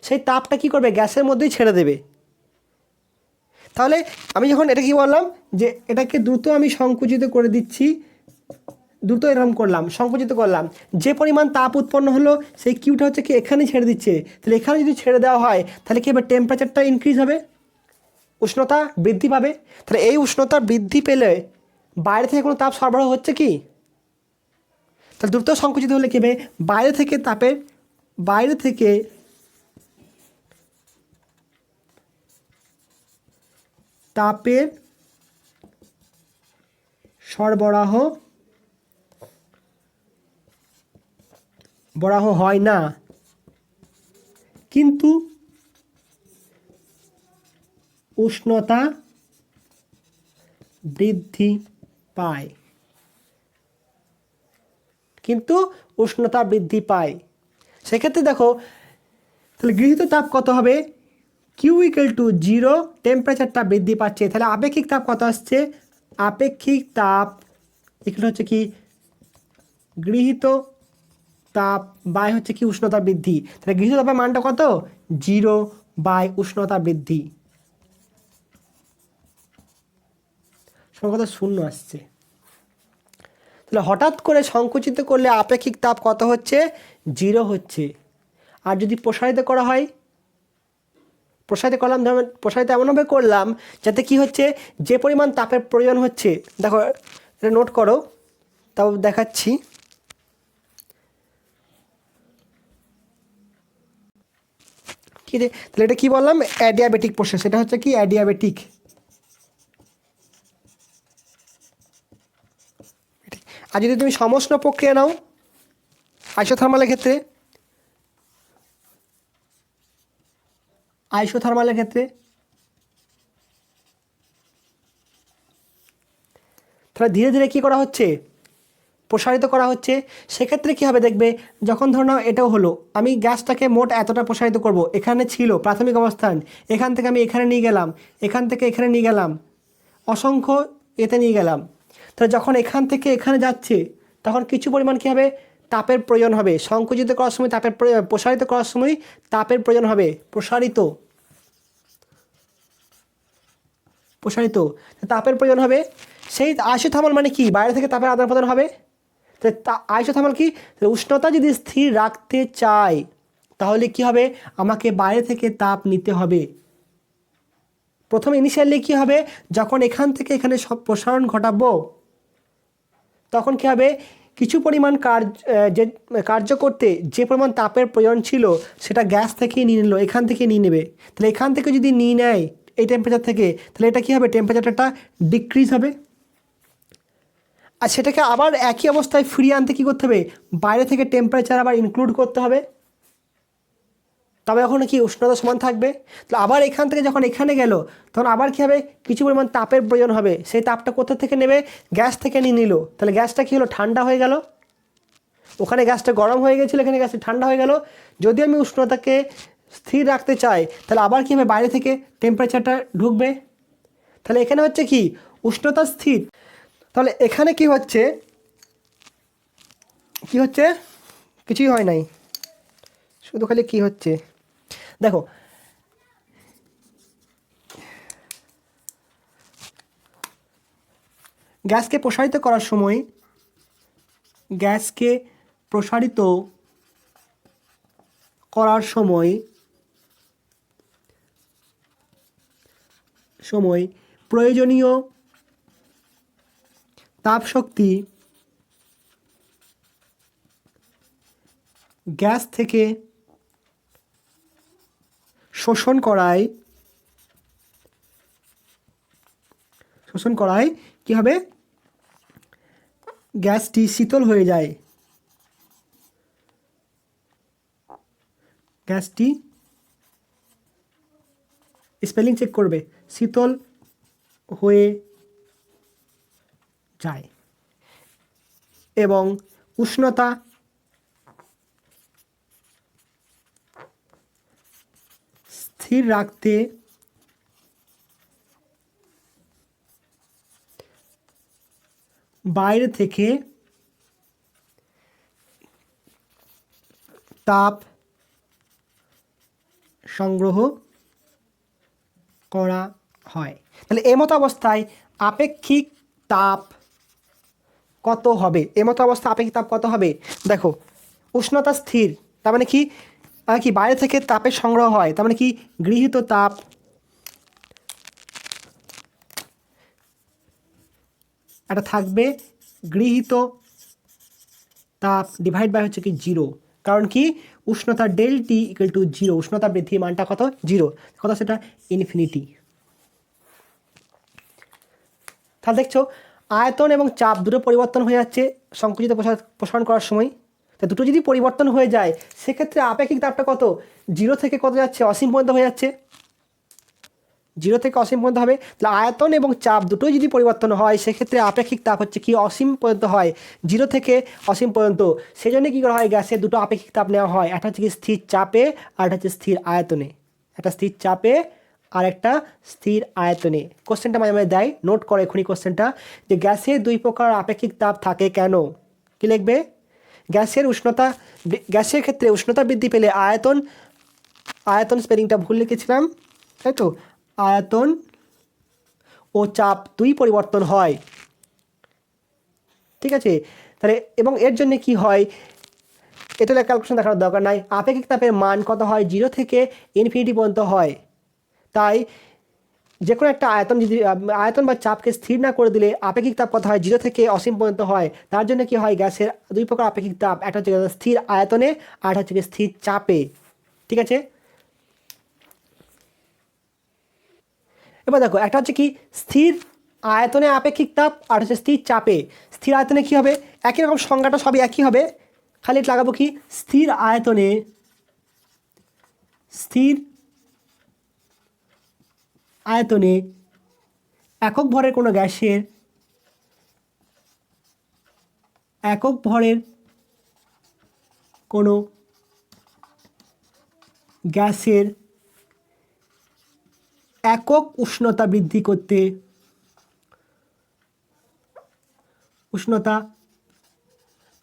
সেই তাপটা কি করবে গ্যাসের মধ্যেই ছেড়ে দেবে। তাহলে আমি যখন এটা কি বললাম যে এটাকে দ্রুত আমি সংকুচিত করে দিচ্ছি, দ্রুত এরকম করলাম, সংকুচিত করলাম, যে পরিমাণ তাপ উৎপন্ন হলো সেই কিউটা হচ্ছে কি এখানেই ছেড়ে দিচ্ছে। তাহলে এখানে যদি ছেড়ে দেওয়া হয় তাহলে কি এবার টেম্পারেচারটা ইনক্রিজ হবে, উষ্ণতা বৃদ্ধি পাবে। তাহলে এই উষ্ণতা বৃদ্ধি পেলে বাইরে থেকে কোনো তাপ সরবরাহ হচ্ছে কি, তাহলে দ্রুত সংকুচিত হলে কী হবে, বাইরে থেকে তাপের সরবরাহ হয় না, কিন্তু উষ্ণতা বৃদ্ধি পায়, সেক্ষেত্রে দেখো তাহলে গৃহীত তাপ কত হবে, কিউ ইকুয়াল টু 0, টেম্পারেচারটা বৃদ্ধি পাচ্ছে, তাহলে আপেক্ষিক তাপ কত আসছে, আপেক্ষিক তাপ এখানে হচ্ছে কি গৃহীত তাপ বাই হচ্ছে কি উষ্ণতা বৃদ্ধি। তাহলে গৃহীত তাপের মানটা কত, 0 বাই উষ্ণতা বৃদ্ধি, সংখ্যাটা 0 আসছে। তাহলে হঠাৎ করে সংকুচিত করলে আপেক্ষিক তাপ কত হচ্ছে, 0 হচ্ছে। আর যদি প্রসারিত করা হয়, প্রসারিত এমনভাবে করলাম যাতে কি হচ্ছে যে পরিমাণ তাপের প্রয়োজন হচ্ছে, দেখো এটা নোট করো, তাও দেখাচ্ছি। কি রে, তাহলে এটা কি বললাম, অ্যাডিয়াবেটিক প্রসেস, এটা হচ্ছে কি অ্যাডিয়াবেটিক। আর যদি তুমি সমষ্ণ প্রক্রিয়া নাও আইসোথার্মালের ক্ষেত্রে, তাহলে ধীরে ধীরে কী করা হচ্ছে, প্রসারিত করা হচ্ছে। সেক্ষেত্রে কী হবে দেখবে, যখন ধরো নাও এটাও হলো, আমি গ্যাসটাকে মোট এতটা প্রসারিত করব, এখানে ছিল প্রাথমিক অবস্থান, এখান থেকে আমি এখানে নিয়ে গেলাম, এখান থেকে এখানে নিয়ে গেলাম, অসংখ্য এতে নিয়ে গেলাম। তাহলে যখন এখান থেকে এখানে যাচ্ছে তখন কিছু পরিমাণ কী হবে, তাপের প্রয়োজন হবে, সংকুচিত করার সময় প্রসারিত করার সময় তাপের প্রয়োজন হবে, প্রসারিত প্রসারিত, তাপের প্রয়োজন হবে। সেই আইসোথার্মাল মানে কি, বাইরে থেকে তাপের আদান প্রদান হবে। আইসোথার্মাল কি, উষ্ণতা যদি স্থির রাখতে চাই তাহলে কি হবে, আমাকে বাইরে থেকে তাপ নিতে হবে। প্রথমে ইনিশিয়ালি কি হবে, যখন এখান থেকে এখানে সব প্রসারণ ঘটাবো তখন কি হবে, কিছু পরিমাণ কার্য করতে যে পরিমাণ তাপের প্রয়োজন ছিল সেটা গ্যাস থেকেই নিয়ে নিল, এখান থেকে নিয়ে নেবে। তাহলে এখান থেকে যদি নিয়ে নেয় এই টেম্পারেচার থেকে, তাহলে এটা কী হবে, টেম্পারেচারটা ডিক্রিজ হবে। আর সেটাকে আবার একই অবস্থায় ফিরিয়ে আনতে কী করতে হবে, বাইরে থেকে টেম্পারেচার আবার ইনক্লুড করতে হবে, তবে ওখানে কি উষ্ণতা সমান থাকবে। তাহলে আবার এখান থেকে যখন এখানে গেল তখন আবার কী হবে, কিছু পরিমাণ তাপের প্রয়োজন হবে। সেই তাপটা কোথা থেকে নেবে, গ্যাস থেকে নিয়ে নিল। তাহলে গ্যাসটা কী হলো, ঠান্ডা হয়ে গেল। ওখানে গ্যাসটা গরম হয়ে গেছিলো, এখানে গ্যাসটা ঠান্ডা হয়ে গেল। যদি আমি উষ্ণতাকে স্থির রাখতে চাই তাহলে আবার কী হবে, বাইরে থেকে টেম্পারেচারটা ঢুকবে। তাহলে এখানে হচ্ছে কি, উষ্ণতা স্থির। তাহলে এখানে কি হচ্ছে, কিছুই হয় নাই, শুধু খালি কি হচ্ছে দেখো, গ্যাসকে প্রসারিত করার সময় প্রয়োজনীয় তাপশক্তি গ্যাস থেকে শোষণ করায় কি হবে, গ্যাসটি শীতল হয়ে যায়। গ্যাসটি স্পেলিং চেক করবে, শীতল হয়ে যায় এবং উষ্ণতা স্থির রাখতে বাইরে থেকে তাপ সংগ্রহ করা হয়। তাহলে এমতো অবস্থায় আপেক্ষিক তাপ কত হবে, দেখো উষ্ণতা স্থির, তার মানে কি বাইরে থেকে তাপের সংগ্রহ হয়, তার মানে কি গৃহীত তাপ এটা থাকবে, গৃহীত তাপ ডিভাইড বাই হচ্ছে কি 0, কারণ কি উষ্ণতা ΔT = 0, উষ্ণতা বৃদ্ধির মানটা কত, 0, কত সেটা ইনফিনিটি। তাহলে দেখছো আয়তন এবং চাপ দুটো পরিবর্তন হয়ে যাচ্ছে সংকুচিত প্রসারণ করার সময়। তা দুটো যদি পরিবর্তন হয়ে যায় সেক্ষেত্রে আপেক্ষিক তাপটা কত, 0 থেকে কত যাচ্ছে, অসীম পর্যন্ত হয়ে যাচ্ছে, 0 থেকে অসীম পর্যন্ত হবে। তাহলে আয়তন এবং চাপ দুটোই যদি পরিবর্তন হয় সেক্ষেত্রে আপেক্ষিক তাপ হচ্ছে কি অসীম পর্যন্ত হয়, 0 থেকে অসীম পর্যন্ত। সেই জন্য কী করা হয়, গ্যাসের দুটো আপেক্ষিক তাপ নেওয়া হয়, একটা হচ্ছে কি স্থির চাপে আর একটা হচ্ছে স্থির আয়তনে, একটা স্থির চাপে আর একটা স্থির আয়তনে। কোশ্চেনটা মাঝে মাঝে দেয়, নোট করে এখনই কোশ্চেনটা, যে গ্যাসের দুই প্রকার আপেক্ষিক তাপ থাকে কেন, কি লিখবে, গ্যাসের ক্ষেত্রে উষ্ণতা বৃদ্ধি পেলে আয়তন স্পেলিংটা ভুল লিখেছিলাম, তাই তো, আয়তন ও চাপ দুই পরিবর্তন হয়, ঠিক আছে। তাহলে এবং এর জন্য কি হয়, এটা ক্যালকুলেশন দেখানোর দরকার নাই, আপেক্ষিক তাপের মান কত হয়, 0 থেকে ইনফিনিটি পর্যন্ত হয়। তাই যে কোনো একটা আয়তন বা চাপকে স্থির না করে দিলে আপেক্ষিক তাপ কত হয়, 0 থেকে অসীম পর্যন্ত হয়। তার জন্য কি হয়, গ্যাসের দুই প্রকার আপেক্ষিক তাপ, একটা হচ্ছে স্থির আয়তনে আর হচ্ছে স্থির চাপে, ঠিক আছে। এবার দেখো একটা হচ্ছে কি স্থির আয়তনে আপেক্ষিক তাপ আর হচ্ছে স্থির চাপে। স্থির আয়তনে কি হবে, একই রকম সংজ্ঞাটা সবই একই হবে, খালি লাগাবো কি স্থির আয়তনে একক ভরের কোনো গ্যাসের একক উষ্ণতা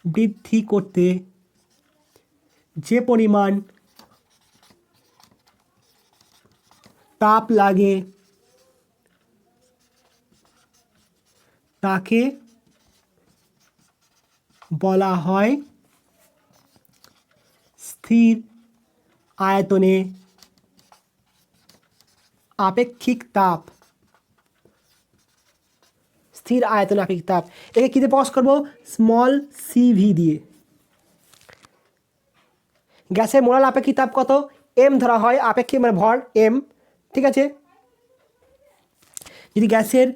বৃদ্ধি করতে যে পরিমাণ তাপ লাগে তাকে বলা হয় স্থির আয়তনে আপেক্ষিক তাপ। স্থির আয়তনে আপেক্ষিক তাপ, একে কী দিয়ে প্রকাশ করবো? স্মল সিভি দিয়ে। গ্যাসের মোলার আপেক্ষিক তাপ কত? এম ধরা হয়, আপেক্ষিক মানে ভর এম, ঠিক আছে। যদি গ্যাসের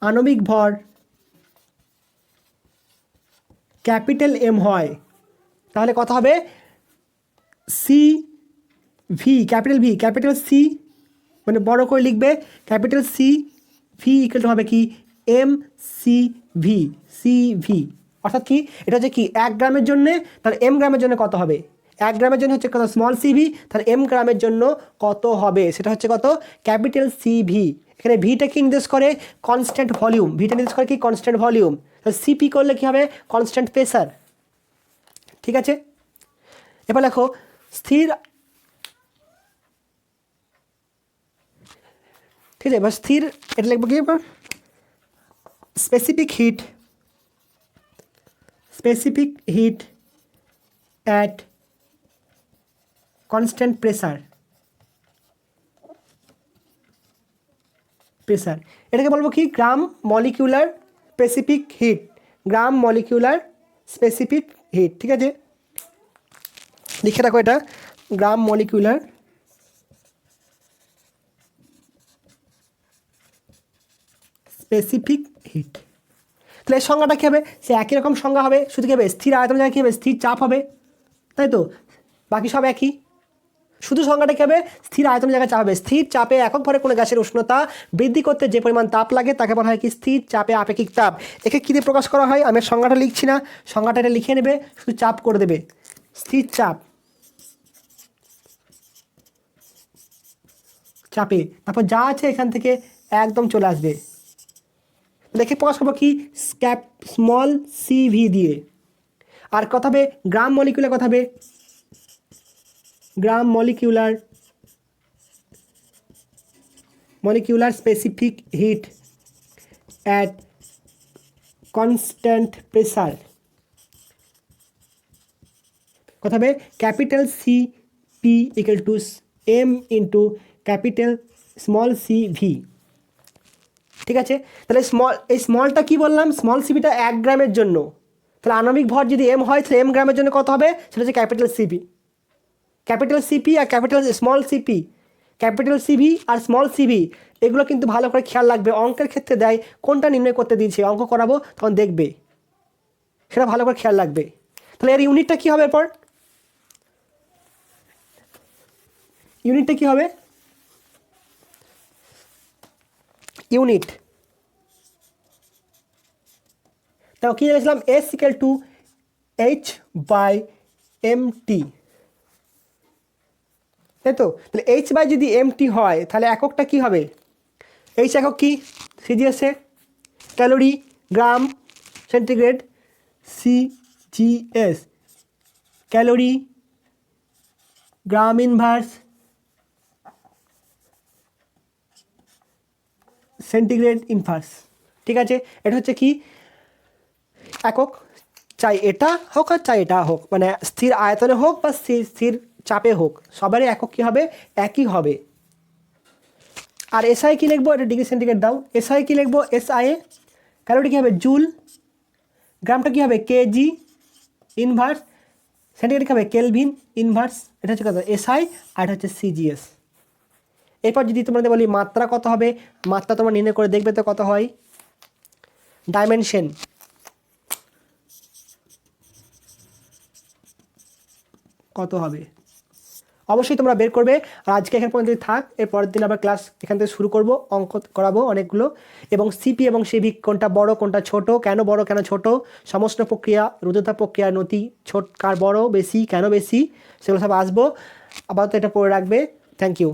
আণবিক ভর ক্যাপিটাল এম হয় তাহলে কত হবে? সি ভি, ক্যাপিটাল সি মানে বড় করে লিখবে, capital C V equal to হবে কি? M C V, C V. অর্থাৎ কি এটা হচ্ছে কি 1 গ্রামের জন্যে, তাহলে এম গ্রামের জন্য কত হবে? 1 গ্রামের জন্য হচ্ছে কত? স্মল সিভি, তাহলে এম গ্রামের জন্য কত হবে? সেটা হচ্ছে কত? Capital CV. এখানে ভিটা কি নির্দেশ করে? Constant volume. ভিটা নির্দেশ করে কি? Constant volume. তাহলে সিপি করলে কি হবে? কনস্ট্যান্ট প্রেসার, ঠিক আছে। এবার দেখো স্থির, ঠিক আছে। এবার স্থির এটা লিখবো কি? Specific heat at constant pressure. এটাকে বলবো কি? গ্রাম মলিকিউলার স্পেসিফিক হিট। গ্রাম মলিকিউলার স্পেসিফিক হিট, ঠিক আছে। লিখে রাখো এটা, গ্রাম মলিকিউলার স্পেসিফিক হিট। তাহলে এর সংজ্ঞাটা কী হবে? সে একই রকম সংজ্ঞা হবে, শুধু কী হবে? স্থির আয়তন জায়গায় কী হবে? স্থির চাপ হবে, তাই তো। বাকি সব একই, শুধু সংজ্ঞাটা কী হবে? স্থির আয়তন জায়গায় চাপ হবে। স্থির চাপে একক ভরে কোনো গ্যাসের উষ্ণতা বৃদ্ধি করতে যে পরিমাণ তাপ লাগে তাকে বলা হয় কি? স্থির চাপে আপেক্ষিক তাপ। একে কী দিয়ে প্রকাশ করা হয়? আমি সংজ্ঞাটা লিখছি না, সংজ্ঞাটা এটা লিখে নেবে, শুধু চাপ করে দেবে। স্থির চাপে, তারপর যা আছে এখান থেকে একদম চলে আসবে। দেখে প্রকাশ করবো কি? স্মল সিভি দিয়ে। আর কথা হবে গ্রাম মলিকিউলার, কথা হবে gram molecular specific heat at constant pressure. কথা হবে capital C P equal to M into capital small C V, ঠিক আছে। তাহলে এই স্মলটা কি বললাম? স্মল সিভিটা 1 গ্রামের জন্য। তাহলে আণবিক ভর যদি এম হয় তাহলে এম গ্রামের জন্য কত হবে? সেটা হচ্ছে ক্যাপিটাল সিপি। ক্যাপিটাল সিপি আর capital small CP, capital CV আর স্মল সিভি, এগুলো কিন্তু ভালো করে খেয়াল রাখবে। অঙ্কের ক্ষেত্রে দেয় কোনটা নির্ণয় করতে দিয়েছে, অঙ্ক করাবো তখন দেখবে, সেটা ভালো করে খেয়াল রাখবে। তাহলে এর ইউনিটটা কী হবে? এরপর ইউনিটটা কী হবে? ইউনিট তাও কী লিখেছিলাম? S equal to H by M T, তাই তো। তাহলে এইচ বাই যদি এম টি হয় তাহলে এককটা কী হবে? এইচ একক কি? সিজিএসে calorie, gram, centigrade, CGS calorie, gram inverse, centigrade inverse, ঠিক আছে। এটা হচ্ছে কি একক, চাই এটা হোক আর চাই এটা হোক, মানে স্থির আয়তনে হোক বা স্থির চাপে হোক, সবারই একক কী হবে? একই হবে। আর এসআই কী লিখবো? এটা ডিগ্রি সেন্টিগ্রেড দাও। এসআই কী লিখবো? এসআই ক্যালোরি কী হবে? জুল, গ্রামটা কী হবে? কেজি ইনভার্স, সেন্টিগ্রেড কী হবে? Kelvin inverse. এটা হচ্ছে কত? এসআই, আর এটা হচ্ছে সিজিএস। এরপর যদি তোমাদের বলি মাত্রা কত হবে, মাত্রা তোমরা নির্ণয় করে দেখবে তো কত হয়। ডাইমেনশন কত হবে অবশ্যই তোমরা বের করবে। আর আজকে এখান পর্যন্ত থাক, এর পরের দিন আবার ক্লাস এখান থেকে শুরু করব, অঙ্ক করাবো অনেকগুলো। এবং সিপি এবং সিভি কোনটা বড় কোনটা ছোট, কেন বড় কেন ছোট, সমষ্ণ প্রক্রিয়া, রুদ্ধতা প্রক্রিয়া, নতি ছোট কার বড় বেশি, কেন বেশি, সেগুলো সব আসবো। আপাতত এটা পড়ে রাখবে। Thank you.